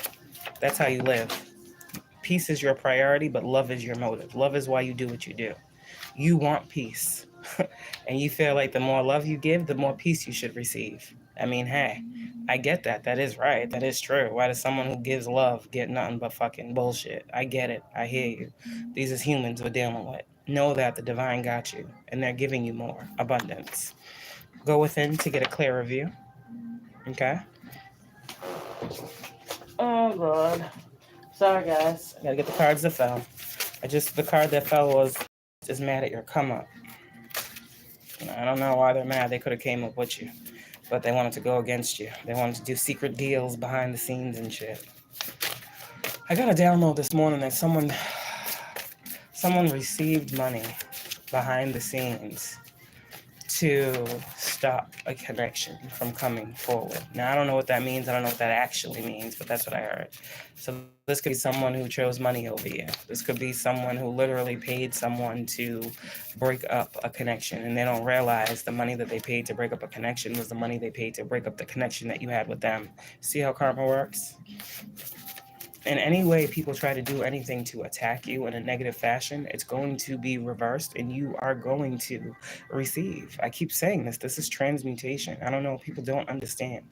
That's how you live. Peace is your priority, but love is your motive. Love is why you do what you do. You want peace. And you feel like the more love you give, the more peace you should receive. I mean, hey, I get that. That is right. That is true. Why does someone who gives love get nothing but fucking bullshit? I get it. I hear you. These is humans we're dealing with. Know that the divine got you, and they're giving you more abundance. Go within to get a clearer view. Okay? Oh, God. Sorry, guys. I gotta get the cards that fell. The card that fell is mad at your come up. I don't know why they're mad. They could have came up with you, but they wanted to go against you. They wanted to do secret deals behind the scenes and shit. I got a download this morning that someone received money behind the scenes to stop a connection from coming forward. Now, I don't know what that means. I don't know what that actually means, but that's what I heard. So this could be someone who chose money over you. This could be someone who literally paid someone to break up a connection, and they don't realize the money that they paid to break up a connection was the money they paid to break up the connection that you had with them. See how karma works? In any way people try to do anything to attack you in a negative fashion, it's going to be reversed and you are going to receive. I keep saying this. This is transmutation. I don't know. People don't understand.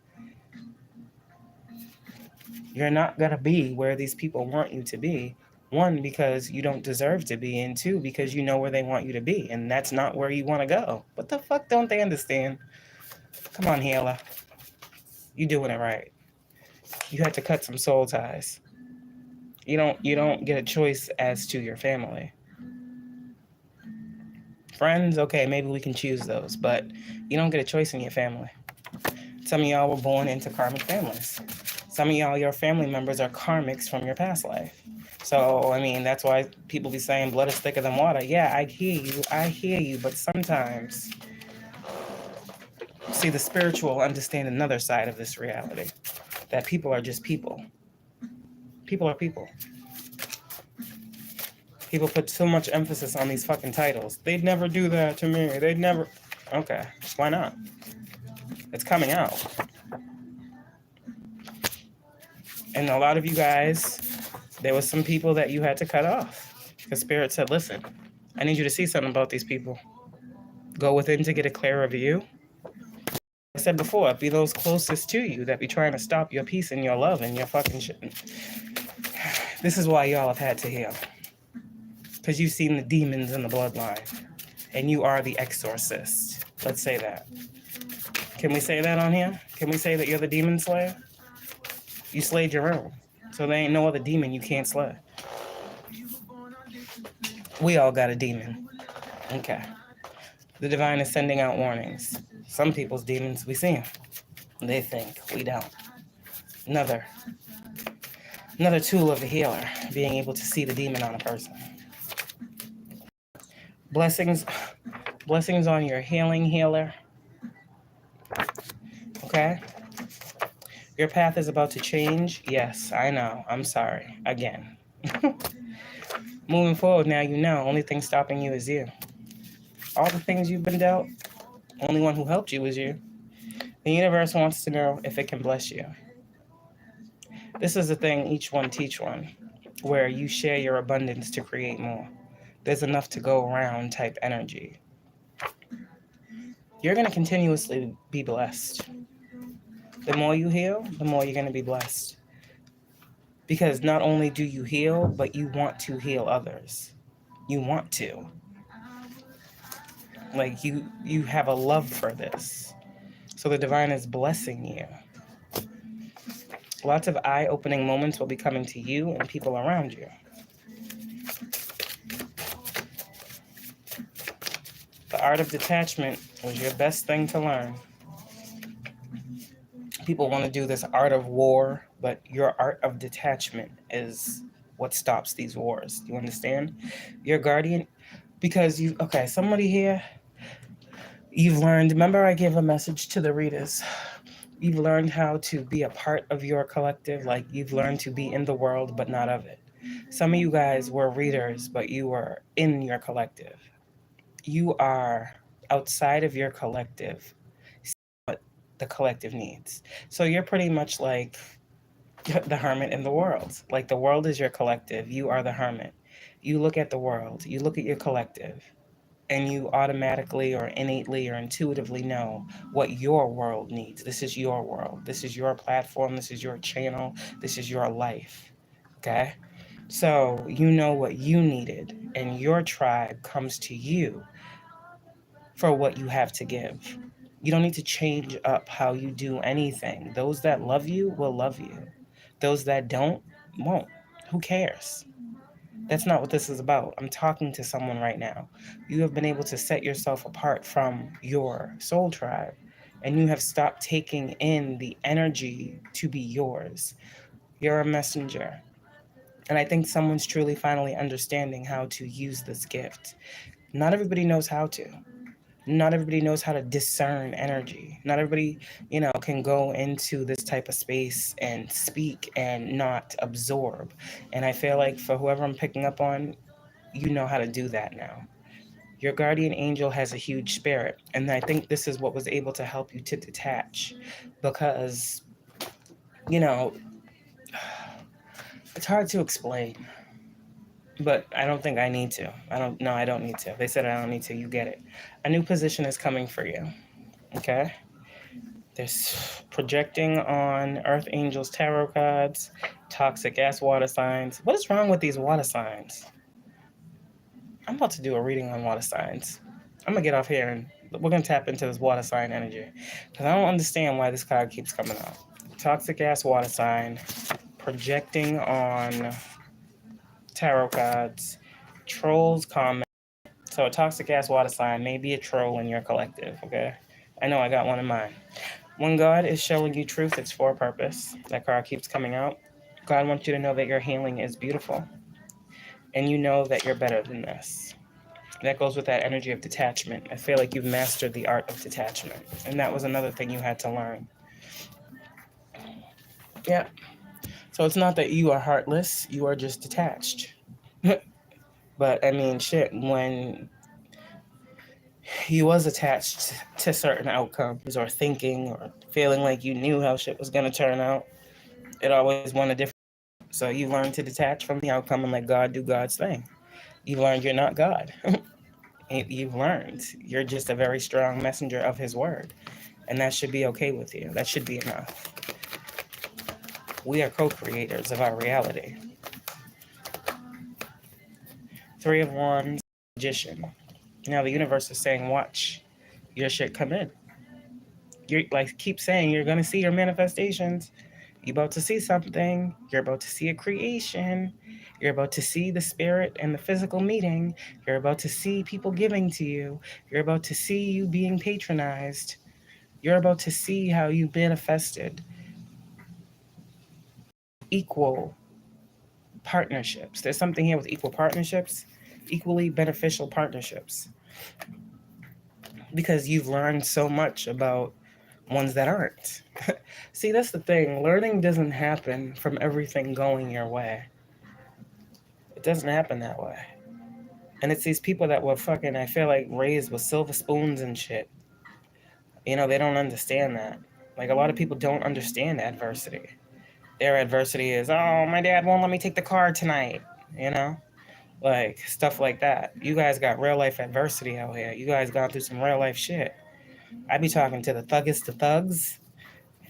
You're not going to be where these people want you to be. One, because you don't deserve to be, and two, because you know where they want you to be, and that's not where you want to go. What the fuck don't they understand? Come on, healer. You doing it right. You had to cut some soul ties. You don't get a choice as to your family. Friends, okay, maybe we can choose those, but you don't get a choice in your family. Some of y'all were born into karmic families. Some of y'all, your family members are karmics from your past life. So, I mean, that's why people be saying blood is thicker than water. Yeah, I hear you, but sometimes, see, the spiritual understand another side of this reality, that people are just people. People are people. People put so much emphasis on these fucking titles. They'd never do that to me. They'd never. Okay, why not? It's coming out. And a lot of you guys, there was some people that you had to cut off. Because Spirit said, listen, I need you to see something about these people. Go within to get a clearer view. I said before, be those closest to you that be trying to stop your peace and your love and your fucking shit. This is why y'all have had to heal. Because you've seen the demons in the bloodline. And you are the exorcist. Let's say that. Can we say that on here? Can we say that you're the demon slayer? You slayed your own. So there ain't no other demon you can't slay. We all got a demon. Okay. The divine is sending out warnings. Some people's demons, we see them. They think, we don't. Another tool of the healer, being able to see the demon on a person. Blessings on your healing healer. Okay? Your path is about to change. Yes, I know. I'm sorry. Again. Moving forward, now you know. Only thing stopping you is you. All the things you've been dealt, only one who helped you was you. The universe wants to know if it can bless you. This is the thing, each one teach one, where you share your abundance to create more. There's enough to go around type energy. You're going to continuously be blessed. The more you heal, the more you're going to be blessed. Because not only do you heal, but you want to heal others. You want to. Like you have a love for this. So the divine is blessing you. Lots of eye-opening moments will be coming to you and people around you. The art of detachment was your best thing to learn. People want to do this art of war, but your art of detachment is what stops these wars. Do you understand? Your guardian, because somebody here, you've learned, remember I gave a message to the readers. You've learned how to be a part of your collective, like you've learned to be in the world, but not of it. Some of you guys were readers, but you were in your collective. You are outside of your collective, what the collective needs. So you're pretty much like the hermit in the world. Like the world is your collective. You are the hermit. You look at the world. You look at your collective. And you automatically or innately or intuitively know what your world needs. This is your world. This is your platform. This is your channel. This is your life. Okay? So you know what you needed, and your tribe comes to you for what you have to give. You don't need to change up how you do anything. Those that love you will love you. Those that don't, won't. Who cares? That's not what this is about. I'm talking to someone right now. You have been able to set yourself apart from your soul tribe, and you have stopped taking in the energy to be yours. You're a messenger. And I think someone's truly finally understanding how to use this gift. Not everybody knows how to. Not everybody knows how to discern energy. Not everybody, can go into this type of space and speak and not absorb. And I feel like for whoever I'm picking up on, you know how to do that now. Your guardian angel has a huge spirit. And I think this is what was able to help you to detach. Because, it's hard to explain. But I don't think I need to. I don't need to. They said I don't need to. You get it. A new position is coming for you. Okay? There's projecting on Earth Angels tarot cards, toxic ass water signs. What is wrong with these water signs? I'm about to do a reading on water signs. I'm going to get off here and we're going to tap into this water sign energy. Because I don't understand why this card keeps coming up. Toxic ass water sign, projecting on tarot cards, trolls comment. So a toxic ass water sign may be a troll in your collective, okay? I know I got one in mine. When God is showing you truth, it's for a purpose. That card keeps coming out. God wants you to know that your healing is beautiful. And you know that you're better than this. That goes with that energy of detachment. I feel like you've mastered the art of detachment. And that was another thing you had to learn. Yeah. So it's not that you are heartless, you are just detached. But I mean, shit, when you was attached to certain outcomes or thinking or feeling like you knew how shit was going to turn out, it always went a different. So you learn to detach from the outcome and let God do God's thing. You learned you're not God. You've learned you're just a very strong messenger of his word. And that should be okay with you. That should be enough. We are co-creators of our reality. Three of Wands, Magician. Now the universe is saying, watch your shit come in. You're like, keep saying you're going to see your manifestations. You're about to see something. You're about to see a creation. You're about to see the spirit and the physical meeting. You're about to see people giving to you. You're about to see you being patronized. You're about to see how you manifested equal partnerships. There's something here with equal partnerships, equally beneficial partnerships. Because you've learned so much about ones that aren't. See, that's the thing. Learning doesn't happen from everything going your way. It doesn't happen that way. And it's these people that were fucking, I feel like, raised with silver spoons and shit. They don't understand that. Like, a lot of people don't understand adversity. Their adversity is, oh, my dad won't let me take the car tonight. Like, stuff like that. You guys got real life adversity out here. You guys gone through some real life shit. I be talking to the thuggest of thugs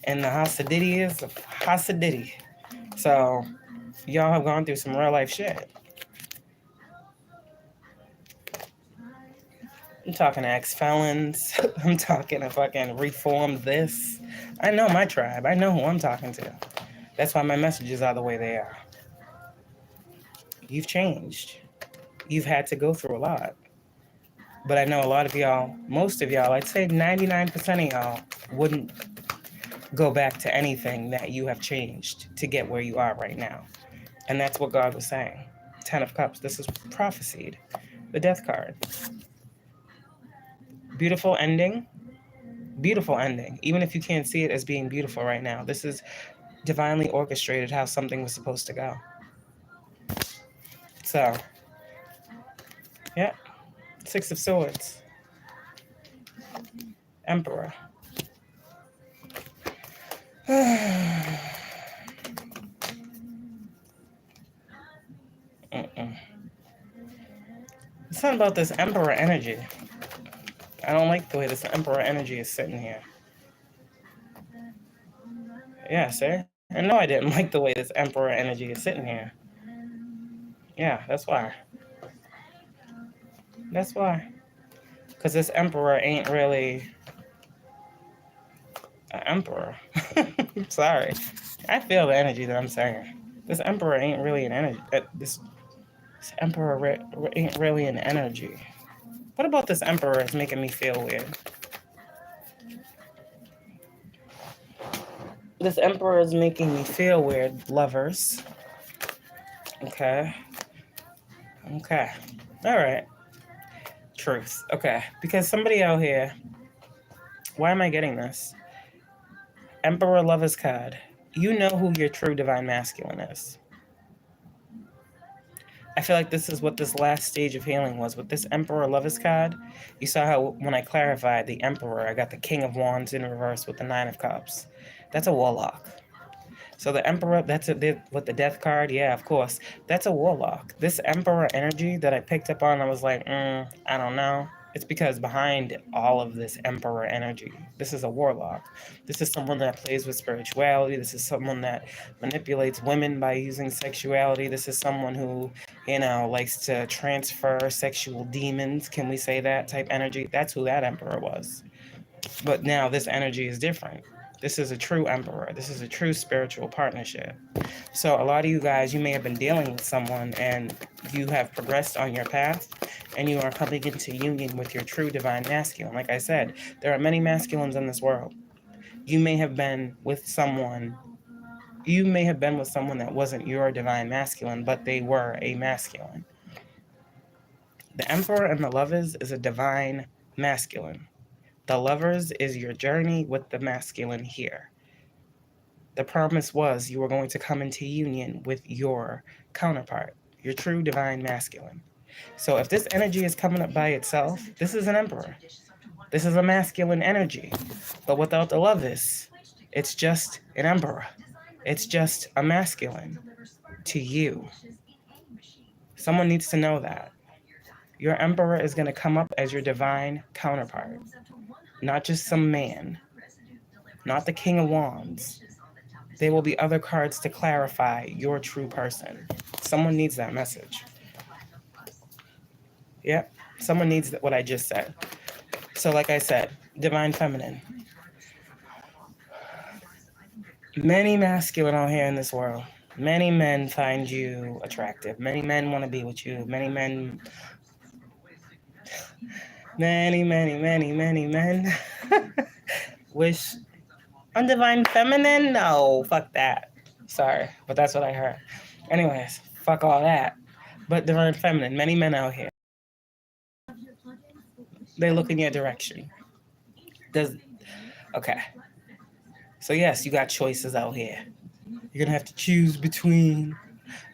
and the Hasididiest of Hasididi. So, y'all have gone through some real life shit. I'm talking to ex-felons. I'm talking to fucking reformed this. I know my tribe. I know who I'm talking to. That's why my messages are the way they are. You've changed. You've had to go through a lot. But I know a lot of y'all, most of y'all, I'd say 99% of y'all wouldn't go back to anything that you have changed to get where you are right now. And that's what God was saying. 10 of Cups. This is prophesied. The Death card. Beautiful ending. Beautiful ending. Even if you can't see it as being beautiful right now. This is divinely orchestrated how something was supposed to go. So, yeah. 6 of Swords. Emperor. It's something about this Emperor energy. I don't like the way this Emperor energy is sitting here. Yeah, sir. I know I didn't like the way this Emperor energy is sitting here. Yeah, that's why. That's why. Because this Emperor ain't really an Emperor. Sorry. I feel the energy that I'm saying. This Emperor ain't really an energy. This Emperor ain't really an energy. What about this Emperor is making me feel weird? This Emperor is making me feel weird, lovers. Okay. Okay. All right. Truth. Okay. Because somebody out here, why am I getting this? Emperor Lovers card. You know who your true divine masculine is. I feel like this is what this last stage of healing was. With this Emperor Lovers card, you saw how when I clarified the Emperor, I got the King of Wands in reverse with the Nine of Cups. That's a warlock. So the Emperor, with the Death card, yeah, of course. That's a warlock. This Emperor energy that I picked up on, I was like, I don't know. It's because behind all of this Emperor energy, this is a warlock. This is someone that plays with spirituality. This is someone that manipulates women by using sexuality. This is someone who, likes to transfer sexual demons. Can we say that type energy? That's who that Emperor was. But now this energy is different. This is a true Emperor. This is a true spiritual partnership. So a lot of you guys, you may have been dealing with someone and you have progressed on your path and you are coming into union with your true divine masculine. Like I said, there are many masculines in this world. You may have been with someone that wasn't your divine masculine, but they were a masculine. The Emperor and the Lovers is a divine masculine. The Lovers is your journey with the masculine here. The promise was you were going to come into union with your counterpart, your true divine masculine. So if this energy is coming up by itself, this is an Emperor. This is a masculine energy. But without the Lovers, it's just an Emperor. It's just a masculine to you. Someone needs to know that. Your Emperor is going to come up as your divine counterpart. Not just some man. Not the King of Wands. There will be other cards to clarify your true person. Someone needs that message. Yep, someone needs what I just said. So like I said, divine feminine. Many masculine out here in this world. Many men find you attractive. Many men want to be with you. Many men wish on divine feminine. No, fuck that. Sorry, but that's what I heard. Anyways, fuck all that. But divine feminine, many men out here, they look in your direction. Okay. So yes, you got choices out here. You're gonna have to choose between.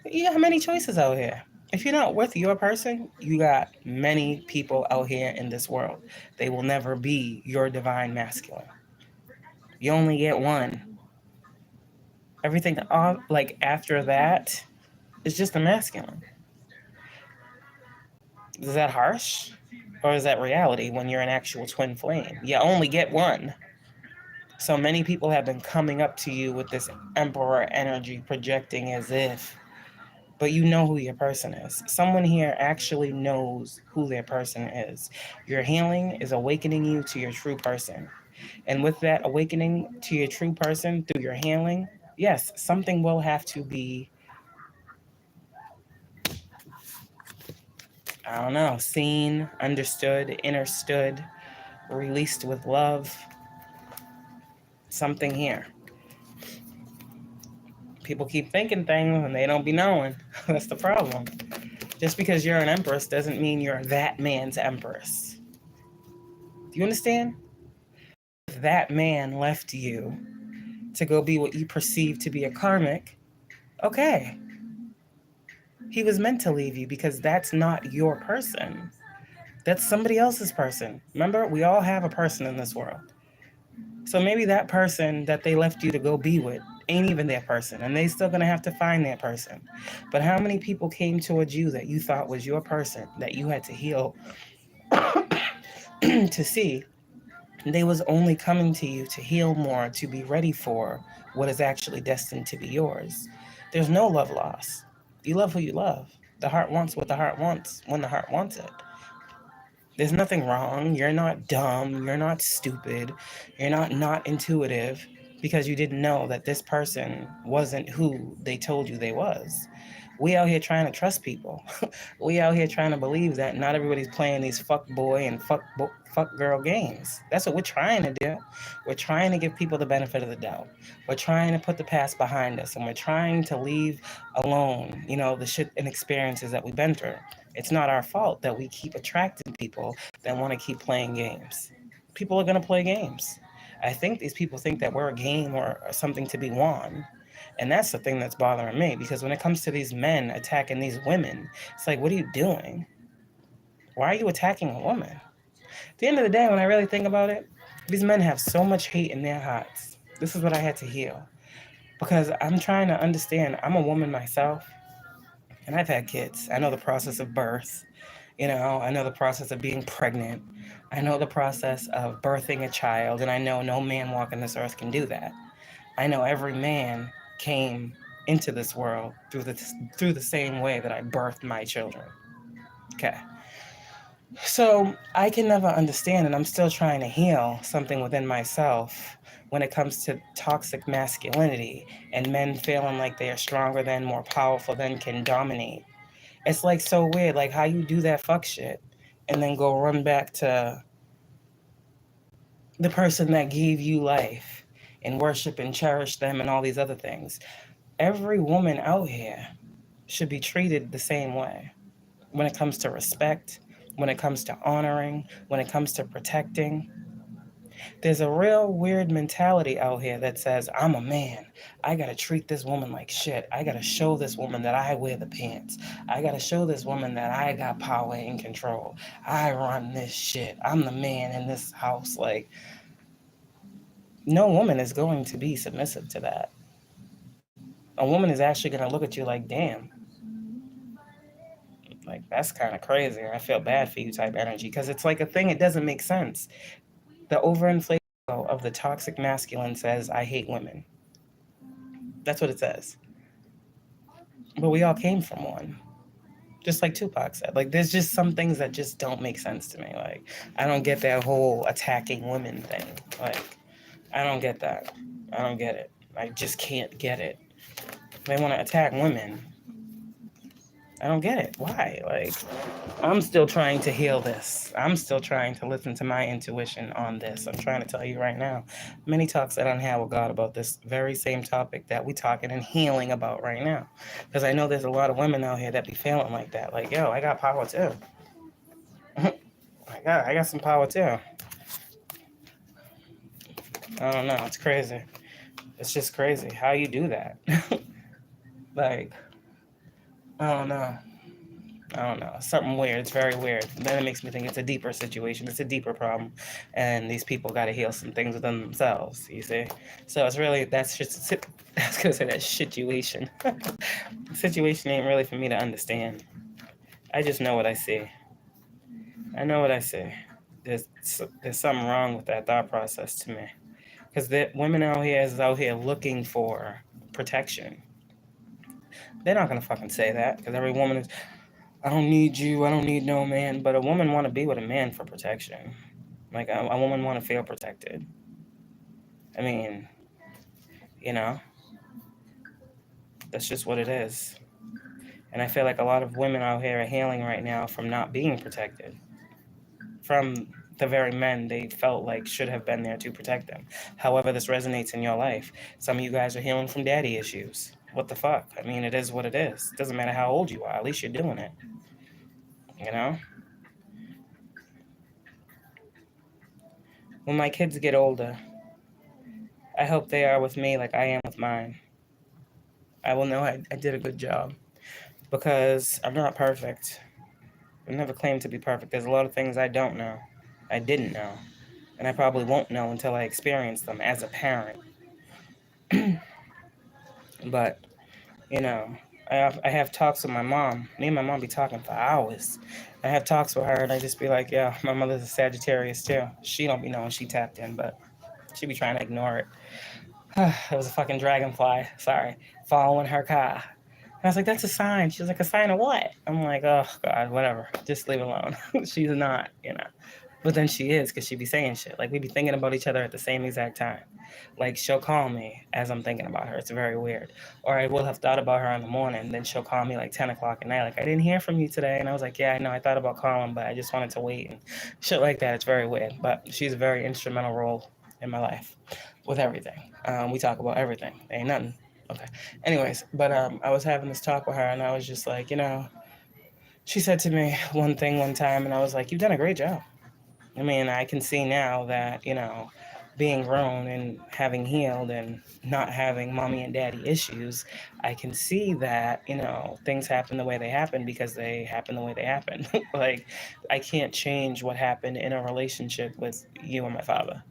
You got many choices out here. If you're not with your person, you got many people out here in this world. They will never be your divine masculine. You only get one. Everything after that is just a masculine. Is that harsh? Or is that reality when you're an actual twin flame? You only get one. So many people have been coming up to you with this Emperor energy projecting as if, but you know who your person is. Someone here actually knows who their person is. Your healing is awakening you to your true person. And with that awakening to your true person through your healing, yes, something will have to be, seen, understood, understood, released with love. Something here. People keep thinking things and they don't be knowing. That's the problem. Just because you're an empress doesn't mean you're that man's empress. Do you understand? If that man left you to go be what you perceive to be a karmic, okay. He was meant to leave you because that's not your person. That's somebody else's person. Remember, we all have a person in this world. So maybe that person that they left you to go be with ain't even their person, and they still gonna have to find their person. But how many people came towards you that you thought was your person, that you had to heal to see? They was only coming to you to heal more, to be ready for what is actually destined to be yours. There's no love loss. You love who you love. The heart wants what the heart wants when the heart wants it. There's nothing wrong. You're not dumb. You're not stupid. You're not intuitive because you didn't know that this person wasn't who they told you they was. We out here trying to trust people. We out here trying to believe that not everybody's playing these fuck boy and fuck girl games. That's what we're trying to do. We're trying to give people the benefit of the doubt. We're trying to put the past behind us, and we're trying to leave alone, the shit and experiences that we've been through. It's not our fault that we keep attracting people that want to keep playing games. People are going to play games. I think these people think that we're a game or something to be won. And that's the thing that's bothering me, because when it comes to these men attacking these women, it's like, what are you doing? Why are you attacking a woman? At the end of the day, when I really think about it, these men have so much hate in their hearts. This is what I had to heal. Because I'm trying to understand, I'm a woman myself, and I've had kids. I know the process of birth. I know the process of being pregnant. I know the process of birthing a child, and I know no man walking this earth can do that. I know every man came into this world through the same way that I birthed my children. Okay. So I can never understand, and I'm still trying to heal something within myself when it comes to toxic masculinity and men feeling like they are stronger than, more powerful than, can dominate. It's like so weird, like how you do that fuck shit and then go run back to the person that gave you life and worship and cherish them and all these other things. Every woman out here should be treated the same way when it comes to respect, when it comes to honoring, when it comes to protecting. There's a real weird mentality out here that says, I'm a man. I gotta treat this woman like shit. I gotta show this woman that I wear the pants. I gotta show this woman that I got power and control. I run this shit. I'm the man in this house. Like, no woman is going to be submissive to that. A woman is actually gonna look at you like, damn, like that's kind of crazy. I feel bad for you type energy, because it's like a thing. It doesn't make sense. The overinflated of the toxic masculine says, I hate women. That's what it says. But we all came from one. Just like Tupac said. Like, there's just some things that just don't make sense to me. Like, I don't get that whole attacking women thing. Like, I don't get that. I don't get it. I just can't get it. They want to attack women. I don't get it. Why? Like, I'm still trying to heal this. I'm still trying to listen to my intuition on this. I'm trying to tell you right now, many talks that I had with God about this very same topic that we talking and healing about right now. Because I know there's a lot of women out here that be feeling like that. Like, yo, I got power too. I got some power too. I don't know. It's crazy. It's just crazy how you do that. Like, I don't know. Something weird. It's very weird. Then it makes me think it's a deeper situation. It's a deeper problem. And these people got to heal some things within themselves, you see? So it's really, that's just, I was going to say that situation. The situation ain't really for me to understand. I just know what I see. I know what I see. There's something wrong with that thought process to me. Because the women out here is out here looking for protection. They're not going to fucking say that, because every woman is, I don't need you, I don't need no man. But a woman want to be with a man for protection. Like, a woman want to feel protected. I mean, that's just what it is. And I feel like a lot of women out here are healing right now from not being protected. From the very men they felt like should have been there to protect them. However this resonates in your life. Some of you guys are healing from daddy issues. What the fuck? I mean, it is what it is. It doesn't matter how old you are. At least you're doing it. When my kids get older, I hope they are with me like I am with mine. I will know I did a good job, because I'm not perfect. I never claimed to be perfect. There's a lot of things I don't know. I didn't know. And I probably won't know until I experience them as a parent. But, I have talks with my mom. Me and my mom be talking for hours. I have talks with her, and I just be like, yeah, my mother's a Sagittarius too. She don't be knowing she tapped in, but she be trying to ignore it. It was a fucking dragonfly, sorry, following her car. And I was like, that's a sign. She was like, a sign of what? I'm like, oh, God, whatever. Just leave it alone. She's not, But then she is, because she be saying shit. Like, we be thinking about each other at the same exact time. Like, she'll call me as I'm thinking about her. It's very weird. Or I will have thought about her in the morning, then she'll call me like 10 o'clock at night. Like, I didn't hear from you today. And I was like, yeah, I know. I thought about calling, but I just wanted to wait. And shit like that. It's very weird. But she's a very instrumental role in my life with everything. We talk about everything. Ain't nothing. Okay. Anyways, but I was having this talk with her, and I was just like, she said to me one thing one time, and I was like, you've done a great job. I mean, I can see now that, being grown and having healed and not having mommy and daddy issues, I can see that, things happen the way they happen because they happen the way they happen. Like, I can't change what happened in a relationship with you and my father.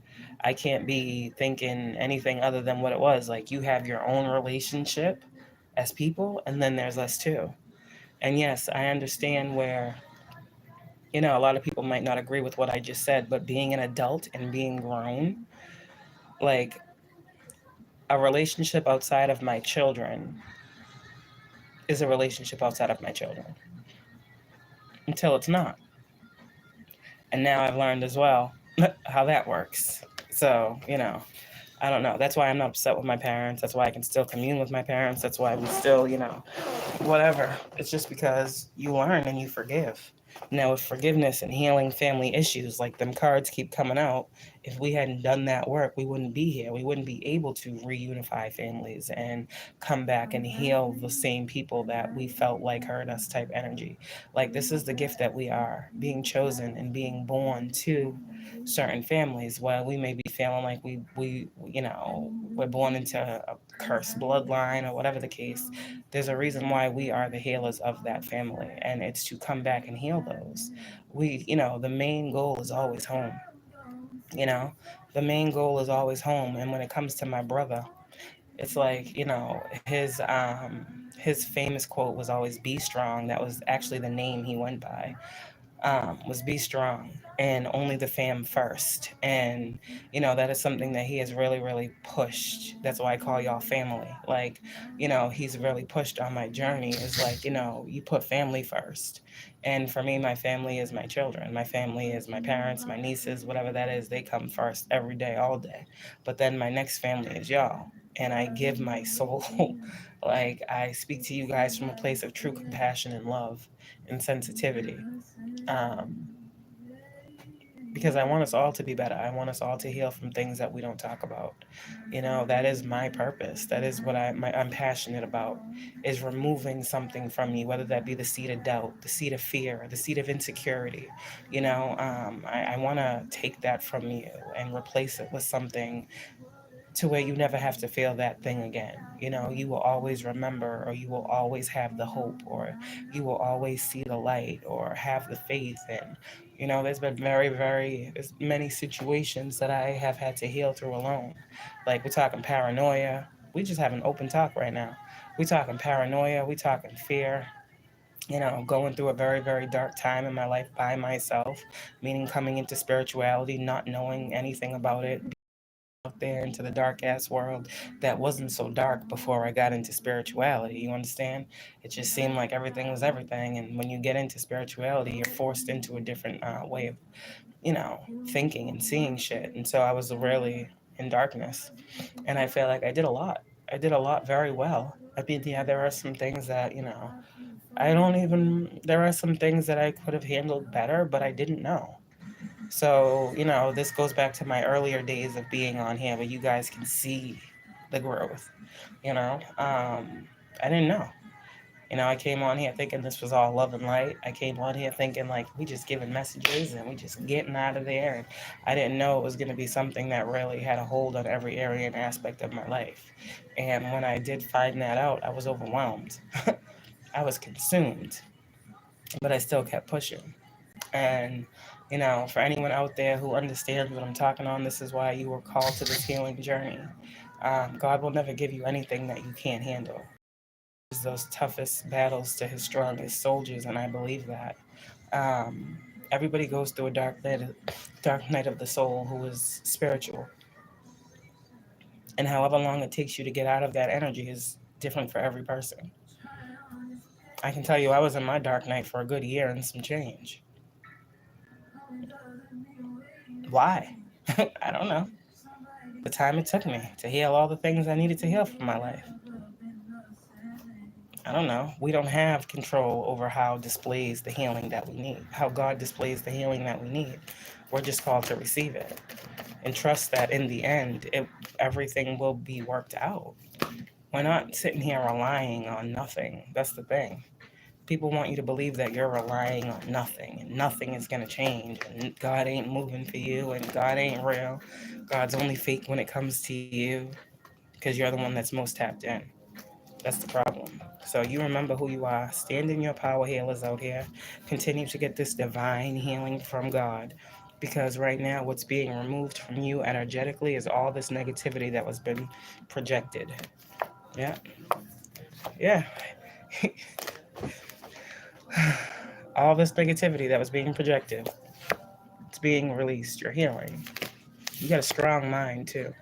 I can't be thinking anything other than what it was. Like, you have your own relationship as people, and then there's us too. And yes, I understand where a lot of people might not agree with what I just said, but being an adult and being grown, like, a relationship outside of my children is a relationship outside of my children until it's not. And now I've learned as well how that works. So, I don't know. That's why I'm not upset with my parents. That's why I can still commune with my parents. That's why we still, whatever. It's just because you learn and you forgive. Now, with forgiveness and healing family issues, like them cards keep coming out, if we hadn't done that work, we wouldn't be here. We wouldn't be able to reunify families and come back and heal the same people that we felt like hurt us type energy. Like, this is the gift that we are, being chosen and being born to certain families. While we may be feeling like we're born into a cursed bloodline or whatever the case, there's a reason why we are the healers of that family, and it's to come back and heal those. The main goal is always home. You know, the main goal is always home. And when it comes to my brother, it's like, his famous quote was always "Be strong." That was actually the name he went by. Was be strong and only the fam first. And, that is something that he has really, really pushed. That's why I call y'all family. Like, he's really pushed on my journey is like, you put family first. And for me, my family is my children. My family is my parents, my nieces, whatever that is. They come first every day, all day. But then my next family is y'all. And I give my soul. Like, I speak to you guys from a place of true compassion and love and sensitivity. Um, because I want us all to be better. I want us all to heal from things that we don't talk about. That is my purpose. That is what I'm passionate about, is removing something from you, whether that be the seed of doubt, the seed of fear, the seed of insecurity. I want to take that from you and replace it with something to where you never have to feel that thing again. You will always remember, or you will always have the hope, or you will always see the light, or have the faith. And, there's been there's many situations that I have had to heal through alone. Like, we're talking paranoia. We just have an open talk right now. We're talking paranoia. We're talking fear. Going through a very, very dark time in my life by myself, meaning coming into spirituality, not knowing anything about it, out there into the dark ass world that wasn't so dark before I got into spirituality. You understand? It just seemed like everything was everything. And when you get into spirituality, you're forced into a different way of, you know, thinking and seeing shit. And so I was really in darkness. And I feel like I did a lot. I did a lot very well. I mean, yeah, there are some things that, there are some things that I could have handled better, but I didn't know. So, this goes back to my earlier days of being on here where you guys can see the growth, you know. I didn't know. I came on here thinking this was all love and light. I came on here thinking like we just giving messages and we just getting out of there. And I didn't know it was going to be something that really had a hold on every area and aspect of my life. And when I did find that out, I was overwhelmed. I was consumed, but I still kept pushing. And, for anyone out there who understands what I'm talking on, this is why you were called to this healing journey. God will never give you anything that you can't handle. It's those toughest battles to his strongest soldiers, and I believe that. Um, Everybody goes through a dark night of the soul who is spiritual. And however long it takes you to get out of that energy is different for every person. I can tell you I was in my dark night for a good year and some change. Why? I don't know. The time it took me to heal all the things I needed to heal from my life. I don't know. We don't have control over how displays the healing that we need, how God displays the healing that we need. We're just called to receive it and trust that in the end, everything will be worked out. We're not sitting here relying on nothing. That's the thing. People want you to believe that you're relying on nothing and nothing is going to change and God ain't moving for you and God ain't real. God's only fake when it comes to you because you're the one that's most tapped in. That's the problem. So you remember who you are. Stand in your power, healers out here. Continue to get this divine healing from God. Because right now, what's being removed from you energetically is all this negativity that was been projected. Yeah. Yeah. All this negativity that was being projected. It's being released. You're healing. You got a strong mind too.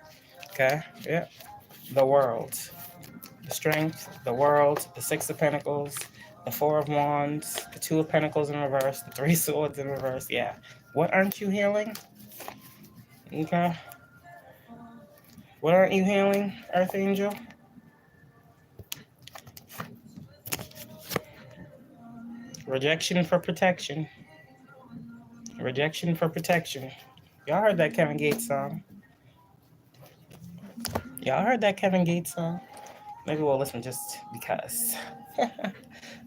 Okay? Yeah. The world. The strength, the world, the Six of Pentacles, the Four of Wands, the Two of Pentacles in reverse, the Three Swords in reverse. Yeah. What aren't you healing? Okay. What aren't you healing, Earth Angel? Rejection for protection. Rejection for protection. Y'all heard that Kevin Gates song? Y'all heard that Kevin Gates song? Maybe we'll listen just because. I'm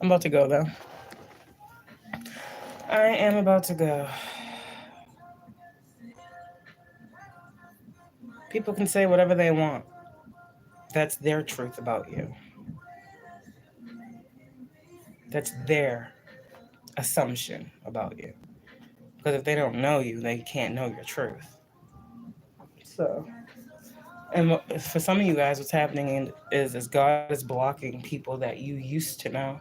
about to go though. I am about to go. People can say whatever they want. That's their truth about you. That's their assumption about you. Because if they don't know you, they can't know your truth. So, and for some of you guys, what's happening is God is blocking people that you used to know.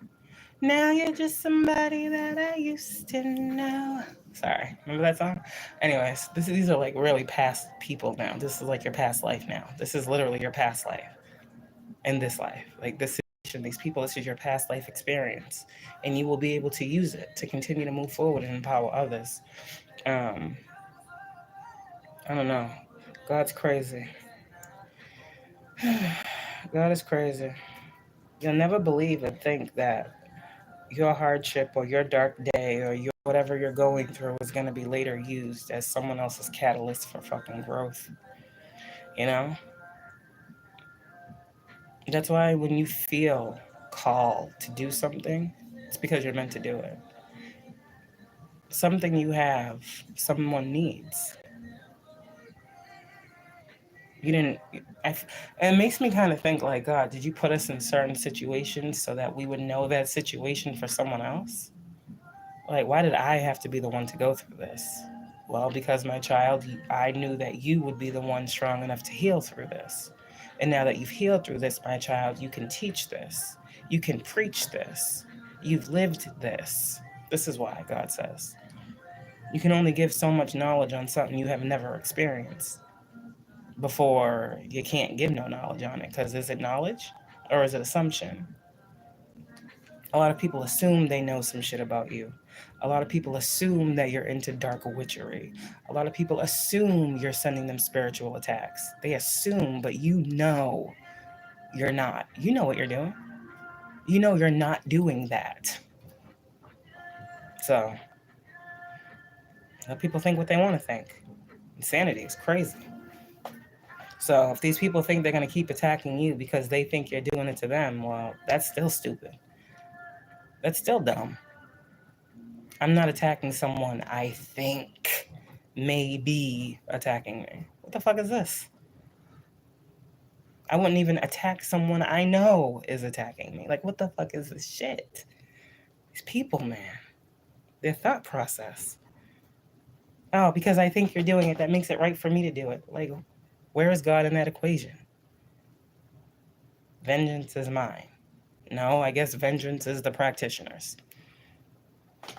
Now you're just somebody that I used to know. Sorry, remember that song? Anyways, these are like really past people now. This is like your past life now. This is literally your past life and this life. Like this situation, these people, this is your past life experience. And you will be able to use it to continue to move forward and empower others. I don't know. God's crazy. God is crazy. You'll never believe and think that your hardship or your dark day or your whatever you're going through is going to be later used as someone else's catalyst for fucking growth. You know? That's why when you feel called to do something, it's because you're meant to do it. Something you have, someone needs. You didn't. And it makes me kind of think like, God, did you put us in certain situations so that we would know that situation for someone else? Like, why did I have to be the one to go through this? Well, because my child, I knew that you would be the one strong enough to heal through this. And now that you've healed through this, my child, you can teach this. You can preach this. You've lived this. This is why God says. You can only give so much knowledge on something you have never experienced before you can't give no knowledge on it. Because is it knowledge or is it assumption? A lot of people assume they know some shit about you. A lot of people assume that you're into dark witchery. A lot of people assume you're sending them spiritual attacks. They assume, but you know you're not. You know what you're doing. You know you're not doing that. So, let people think what they want to think. Insanity is crazy. So, if these people think they're going to keep attacking you because they think you're doing it to them, well, that's still stupid. That's still dumb. I'm not attacking someone I think may be attacking me. What the fuck is this? I wouldn't even attack someone I know is attacking me. Like, what the fuck is this shit? These people, man. Their thought process. Oh, because I think you're doing it, that makes it right for me to do it. Like, where is God in that equation? Vengeance is mine. No, I guess vengeance is the practitioners.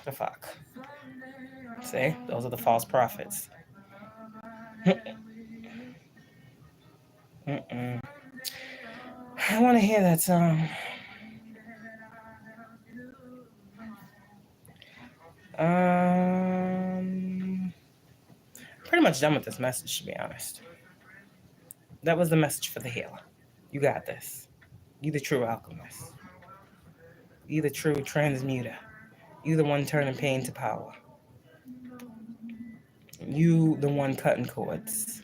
The fuck? See? Those are the false prophets. Mm-mm. I want to hear that song. Pretty much done with this message, to be honest. That was the message for the healer. You got this. You the true alchemist. You the true transmuter. You the one turning pain to power. You the one cutting cords.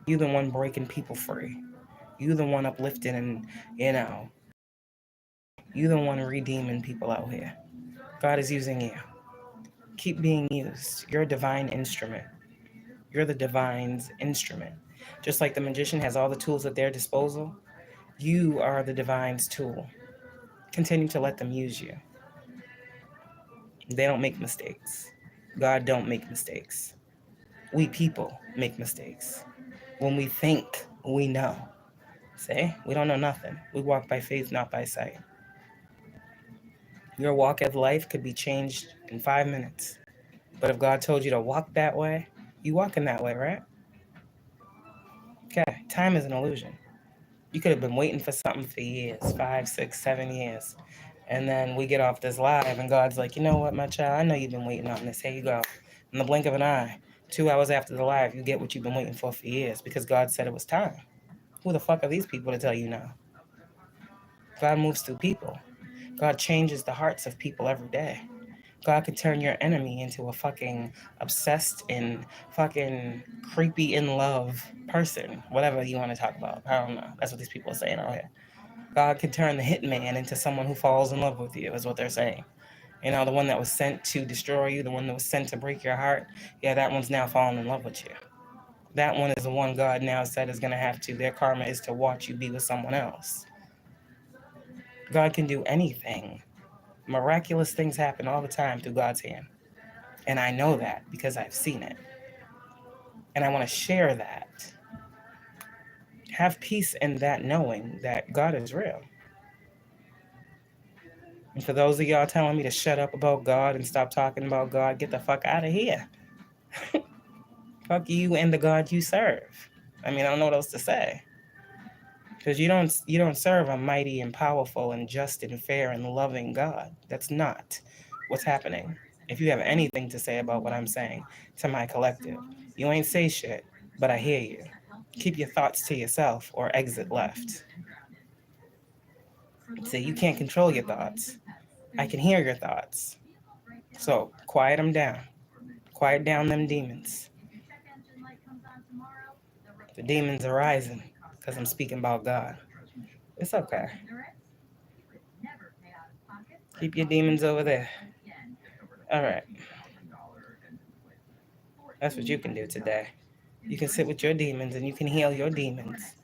You the one breaking people free. You the one uplifting and, you the one redeeming people out here. God is using you. Keep being used. You're a divine instrument. You're the divine's instrument. Just like the magician has all the tools at their disposal, you are the divine's tool. Continue to let them use you. They don't make mistakes. God don't make mistakes. We people make mistakes. When we think we know. See, we don't know nothing. We walk by faith, not by sight. Your walk of life could be changed in 5 minutes. But if God told you to walk that way, you walking that way, right? Okay, time is an illusion. You could have been waiting for something for years, 5, 6, 7 years. And then we get off this live and God's like, you know what, my child, I know you've been waiting on this. Here you go. In the blink of an eye, 2 hours after the live, you get what you've been waiting for years because God said it was time. Who the fuck are these people to tell you no? God moves through people. God changes the hearts of people every day. God could turn your enemy into a fucking obsessed and fucking creepy in love person. Whatever you want to talk about. I don't know. That's what these people are saying out here. God can turn the hitman into someone who falls in love with you, is what they're saying. You know, the one that was sent to destroy you, the one that was sent to break your heart, yeah, that one's now falling in love with you. That one is the one God now said is going to have to, their karma is to watch you be with someone else. God can do anything. Miraculous things happen all the time through God's hand. And I know that because I've seen it. And I want to share that. Have peace in that knowing that God is real. And for those of y'all telling me to shut up about God and stop talking about God, get the fuck out of here. Fuck you and the God you serve. I mean, I don't know what else to say. Because you don't serve a mighty and powerful and just and fair and loving God. That's not what's happening. If you have anything to say about what I'm saying to my collective, you ain't say shit, but I hear you. Keep your thoughts to yourself or exit left. See, you can't control your thoughts. I can hear your thoughts. So quiet them down. Quiet down them demons. The demons are rising because I'm speaking about God. It's okay. Keep your demons over there. All right. That's what you can do today. You can sit with your demons and you can heal your demons.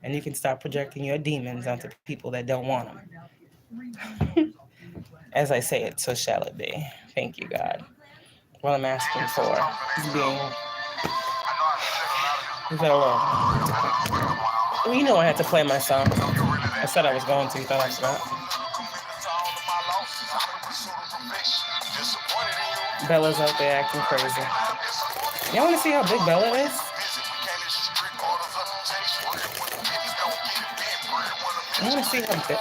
And you can stop projecting your demons onto people that don't want them. As I say it, so shall it be. Thank you, God. What I'm asking for is being... Is that alone? Well, you know I had to play my song. I said I was going to. You thought I forgot? Bella's out there acting crazy. Y'all want to see how big Bella is? I want to see how big.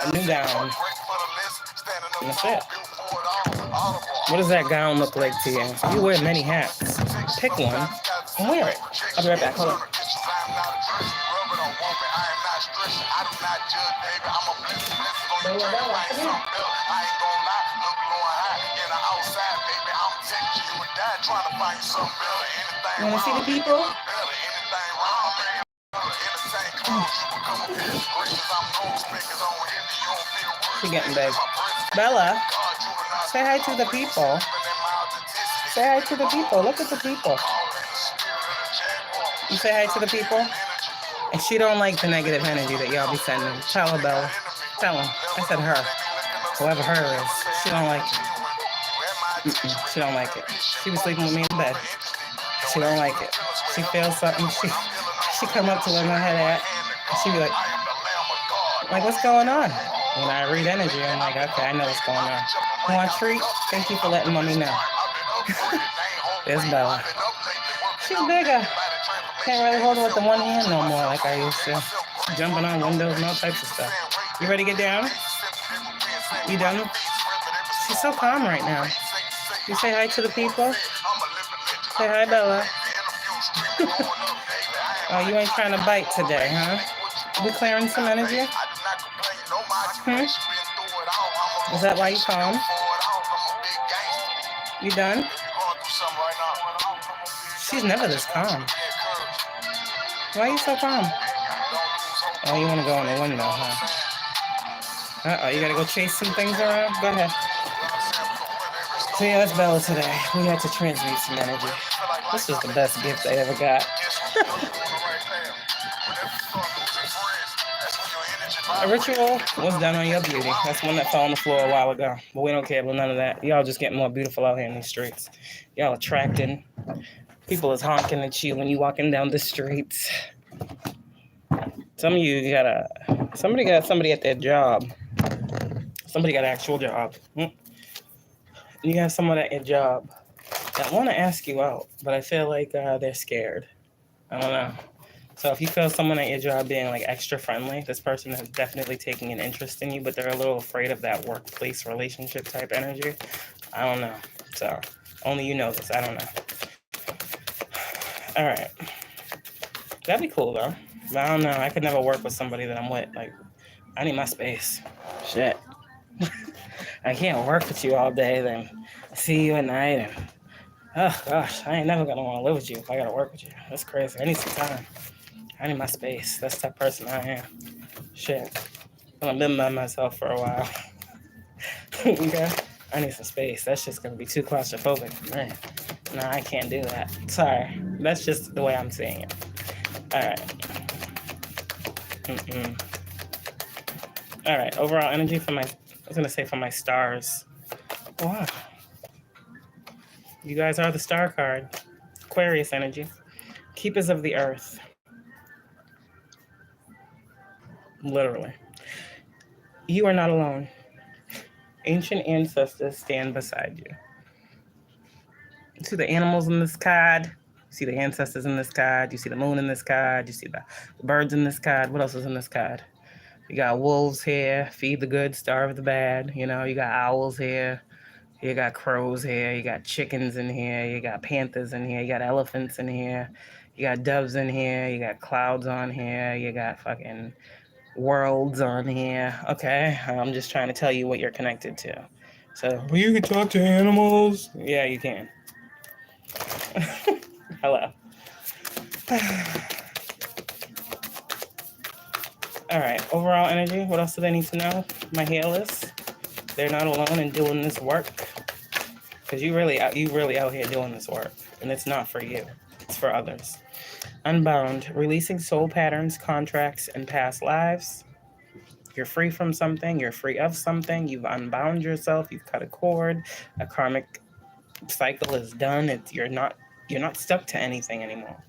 A new gown. And that's it. What does that gown look like to you? You wear many hats. Pick one and wear it. I'll be right back. Hold on. You want to see the people? She's getting big. Bella, say hi to the people. Say hi to the people. Look at the people. You say hi to the people? And she don't like the negative energy that y'all be sending. Tell her, Bella. Tell him. I said her. Whoever her is. She don't like it. She don't like it. She was sleeping with me in bed. She don't like it. She feels something. She come up to where my head at. And she be like, what's going on? When I read energy, I'm like, okay, I know what's going on. You want a treat? Thank you for letting mommy know. There's Bella. She's bigger. Can't really hold her with the one hand no more like I used to. Jumping on windows and all types of stuff. You ready to get down? You done? She's so calm right now. You say hi to the people? Say hi, Bella. Oh, you ain't trying to bite today, huh? We clearing some energy? Is that why you calm? You done? She's never this calm. Why are you so calm? Oh, you want to go on the window, huh? Uh-oh, you got to go chase some things around? Go ahead. So yeah, that's Bella today. We had to transmute some energy. This was the best gift I ever got. A ritual was done on your beauty. That's one that fell on the floor a while ago. But we don't care about none of that. Y'all just getting more beautiful out here in these streets. Y'all attracting. People is honking at you when you walking down the streets. Some of you somebody got somebody at their job. Somebody got an actual job. You have someone at your job that want to ask you out, but I feel like they're scared. I don't know. So if you feel someone at your job being like extra friendly, this person is definitely taking an interest in you, but they're a little afraid of that workplace relationship type energy. I don't know. So only you know this. I don't know. All right. That'd be cool though. But I don't know. I could never work with somebody that I'm with. Like, I need my space. Shit. I can't work with you all day, then see you at night, and oh gosh, I ain't never gonna want to live with you if I gotta work with you. That's crazy. I need some time. I need my space. That's the type of person I am. Shit. I've been by myself for a while. Okay? I need some space. That's just gonna be too claustrophobic. Man. No, I can't do that. Sorry. That's just the way I'm seeing it. Alright. Alright, overall energy for my stars. Wow. You guys are the star card. Aquarius energy. Keepers of the earth. Literally. You are not alone. Ancient ancestors stand beside you. You see the animals in this card. You see the ancestors in this card. You see the moon in this card. You see the birds in this card. What else is in this card? You got wolves here. Feed the good, starve the bad. You know, you got owls here. You got crows here. You got chickens in here. You got panthers in here. You got elephants in here. You got doves in here. You got clouds on here. You got fucking worlds on here. Okay, I'm just trying to tell you what you're connected to. So, well, you can talk to animals. Yeah, you can. Hello. All right, overall energy. What else do they need to know? My healers, they're not alone in doing this work. Because you really out here doing this work. And it's not for you. It's for others. Unbound, releasing soul patterns, contracts, and past lives. You're free from something. You're free of something. You've unbound yourself. You've cut a cord. A karmic cycle is done. You're not stuck to anything anymore.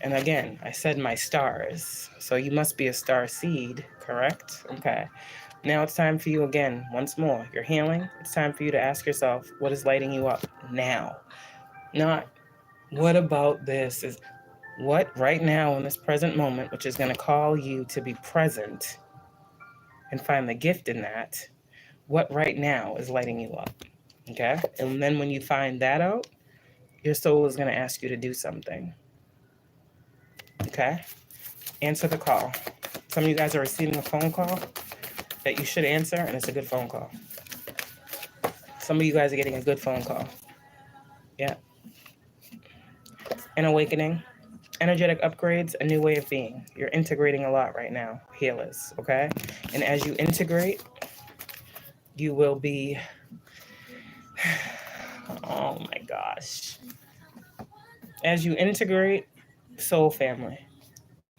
And again, I said my stars. So you must be a starseed, correct? Okay. Now it's time for you again, once more. You're healing. It's time for you to ask yourself, what is lighting you up now? Not, what about this? Is what right now in this present moment, which is going to call you to be present and find the gift in that. What right now is lighting you up? Okay? And then when you find that out, your soul is going to ask you to do something. Okay? Answer the call. Some of you guys are receiving a phone call that you should answer, and it's a good phone call. Some of you guys are getting a good phone call. Yeah. An awakening, energetic upgrades, a new way of being. You're integrating a lot right now, healers, okay? And as you integrate, you will be, oh my gosh. As you integrate, soul family,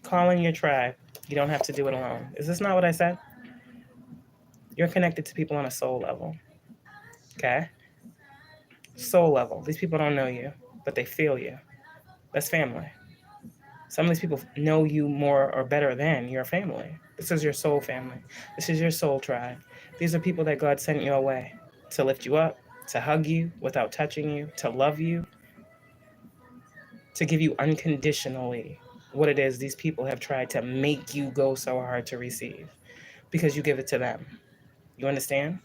calling your tribe. You don't have to do it alone. Is this not what I said? You're connected to people on a soul level, okay? Soul level. These people don't know you, but they feel you. That's family. Some of these people know you more or better than your family. This is your soul family. This is your soul tribe. These are people that God sent your way to lift you up, to hug you without touching you, to love you, to give you unconditionally what it is these people have tried to make you go so hard to receive because you give it to them. You understand?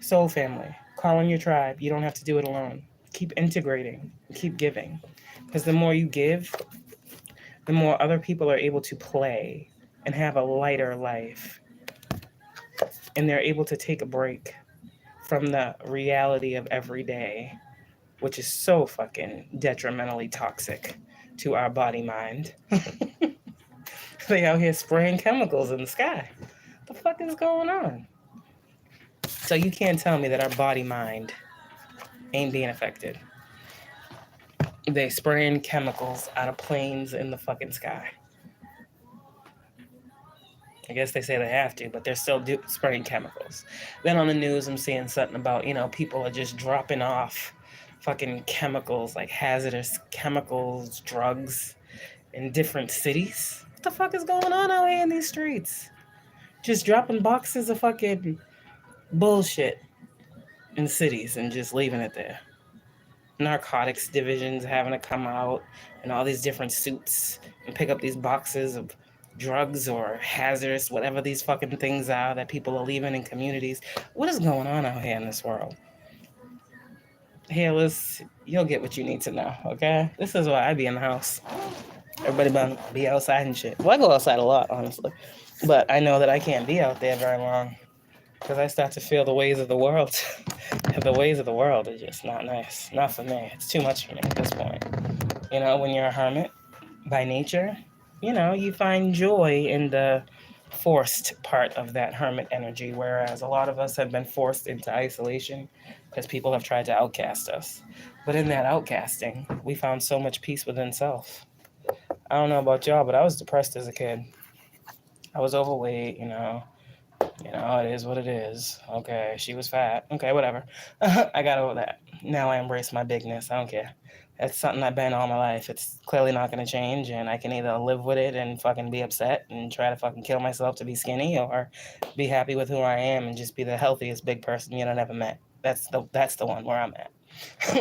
Soul family. Call on your tribe. You don't have to do it alone. Keep integrating. Keep giving. Because the more you give, the more other people are able to play and have a lighter life. And they're able to take a break from the reality of every day, which is so fucking detrimentally toxic to our body mind. They out here spraying chemicals in the sky. The fuck is going on? So you can't tell me that our body mind ain't being affected. They spraying chemicals out of planes in the fucking sky. I guess they say they have to, but they're still spraying chemicals. Then on the news, I'm seeing something about, people are just dropping off fucking chemicals, like hazardous chemicals, drugs in different cities. What the fuck is going on out here in these streets? Just dropping boxes of fucking bullshit in cities and just leaving it there. Narcotics divisions having to come out in all these different suits and pick up these boxes of drugs or hazardous, whatever these fucking things are that people are leaving in communities. What is going on out here in this world? Healers, you'll get what you need to know, okay? This is why I be in the house. Everybody be outside and shit. Well, I go outside a lot, honestly. But I know that I can't be out there very long because I start to feel the ways of the world. The ways of the world are just not nice. Not for me. It's too much for me at this point. When you're a hermit by nature, you find joy in the forced part of that hermit energy, whereas a lot of us have been forced into isolation because people have tried to outcast us. But in that outcasting, we found so much peace within self. I don't know about y'all, but I was depressed as a kid. I was overweight, it is what it is. Okay, she was fat. Okay, whatever. I got over that. Now I embrace my bigness. I don't care. That's something I've been all my life. It's clearly not going to change, and I can either live with it and fucking be upset and try to fucking kill myself to be skinny, or be happy with who I am and just be the healthiest big person I've ever met. That's the one where I'm at.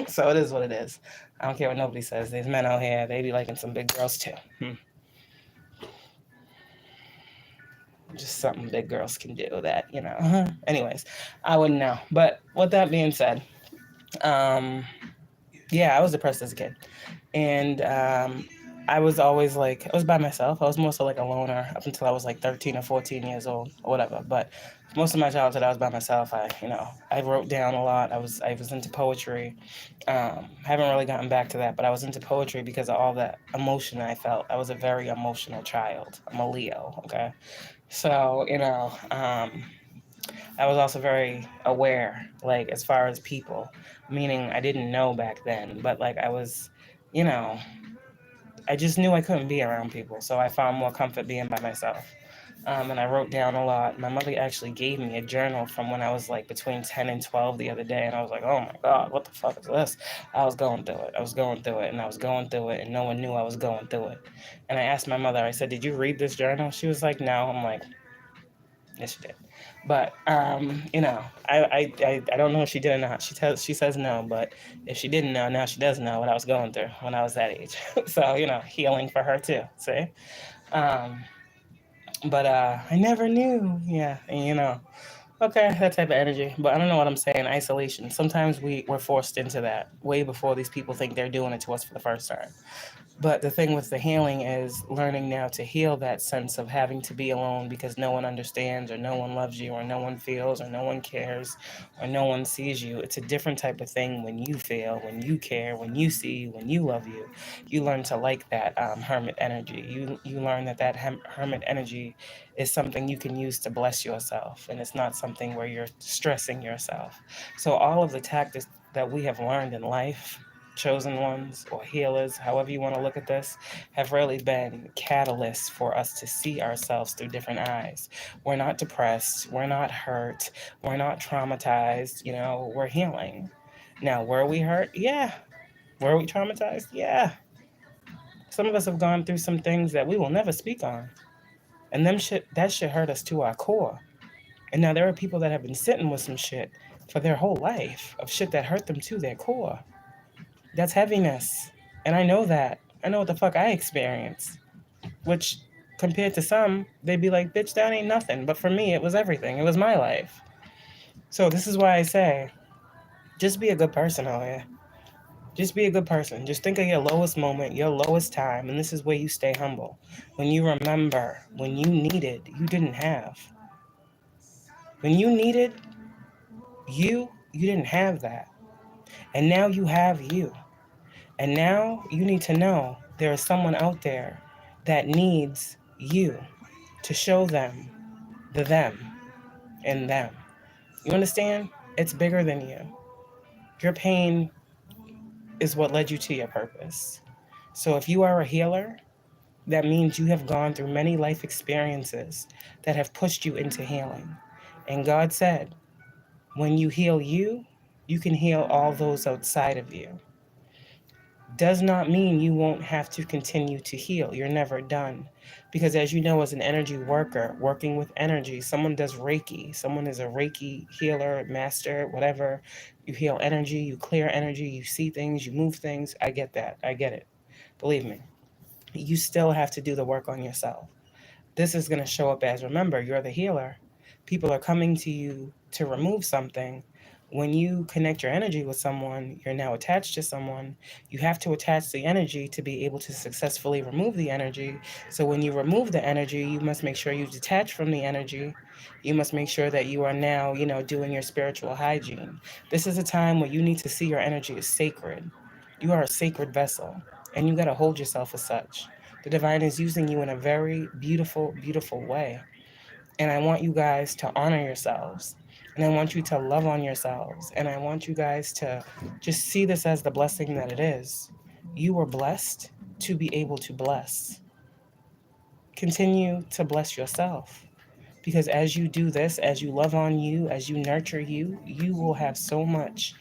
So it is what it is. I don't care what nobody says. There's men out here, they be liking some big girls too. Just something big girls can do that, Anyways, I wouldn't know. But with that being said, I was depressed as a kid. And I was always I was by myself. I was more so like a loner up until I was like 13 or 14 years old or whatever. But most of my childhood, I was by myself. I wrote down a lot. I was into poetry. Haven't really gotten back to that, but I was into poetry because of all that emotion I felt. I was a very emotional child. I'm a Leo, okay? So, I was also very aware, as far as people, meaning I didn't know back then, but I was, I just knew I couldn't be around people. So I found more comfort being by myself. And I wrote down a lot. My mother actually gave me a journal from when I was between 10 and 12 the other day. And I was like, oh my God, what the fuck is this? I was going through it. And I was going through it. And no one knew I was going through it. And I asked my mother, I said, did you read this journal? She was like, no. I'm like, yes, she did. But I don't know if she did or not. She says no, but if she didn't know, now she does know what I was going through when I was that age. So healing for her too. See, but I never knew. Yeah, and okay, that type of energy. But I don't know what I'm saying. Isolation. Sometimes we're forced into that way before these people think they're doing it to us for the first time. But the thing with the healing is learning now to heal that sense of having to be alone because no one understands or no one loves you or no one feels or no one cares or no one sees you. It's a different type of thing when you feel, when you care, when you see, when you love you. You learn to like that hermit energy. You learn that hermit energy is something you can use to bless yourself, and it's not something where you're stressing yourself. So all of the tactics that we have learned in life, chosen ones or healers, however you want to look at this, have really been catalysts for us to see ourselves through different eyes. We're not depressed, we're not hurt, we're not traumatized, we're healing. Now, were we hurt? Yeah. Were we traumatized? Yeah. Some of us have gone through some things that we will never speak on. And that shit hurt us to our core. And now there are people that have been sitting with some shit for their whole life of shit that hurt them to their core. That's heaviness. And I know that. I know what the fuck I experienced. Which, compared to some, they'd be like, bitch, that ain't nothing. But for me, it was everything. It was my life. So this is why I say, Just be a good person out here. Just be a good person. Just think of your lowest moment, your lowest time, and this is where you stay humble. When you remember, when you needed, you didn't have. When you needed you didn't have that. And now you have you. And now you need to know there is someone out there that needs you to show them the them in them. You understand? It's bigger than you. Your pain is what led you to your purpose. So if you are a healer, that means you have gone through many life experiences that have pushed you into healing. And God said, when you heal you, you can heal all those outside of you. Does not mean you won't have to continue to heal. You're never done. Because as you know, as an energy worker, working with energy, someone does Reiki, someone is a Reiki healer, master, whatever. You heal energy, you clear energy, you see things, you move things. I get that. I get it. Believe me. You still have to do the work on yourself. This is going to show up as, remember, you're the healer. People are coming to you to remove something. When you connect your energy with someone, you're now attached to someone. You have to attach the energy to be able to successfully remove the energy. So when you remove the energy, you must make sure you detach from the energy. You must make sure that you are now, doing your spiritual hygiene. This is a time where you need to see your energy as sacred. You are a sacred vessel, and you got to hold yourself as such. The divine is using you in a very beautiful, beautiful way. And I want you guys to honor yourselves. And I want you to love on yourselves. And I want you guys to just see this as the blessing that it is. You were blessed to be able to bless. Continue to bless yourself. Because as you do this, as you love on you, as you nurture you, you will have so much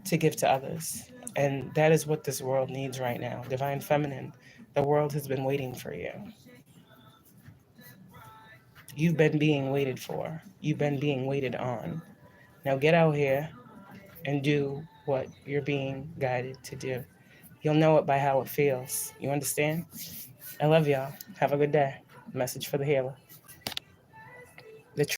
to give to others. And that is what this world needs right now. Divine Feminine, the world has been waiting for you. You've been being waited for. You've been being waited on. Now get out here and do what you're being guided to do. You'll know it by how it feels. You understand? I love y'all. Have a good day. Message for the healer.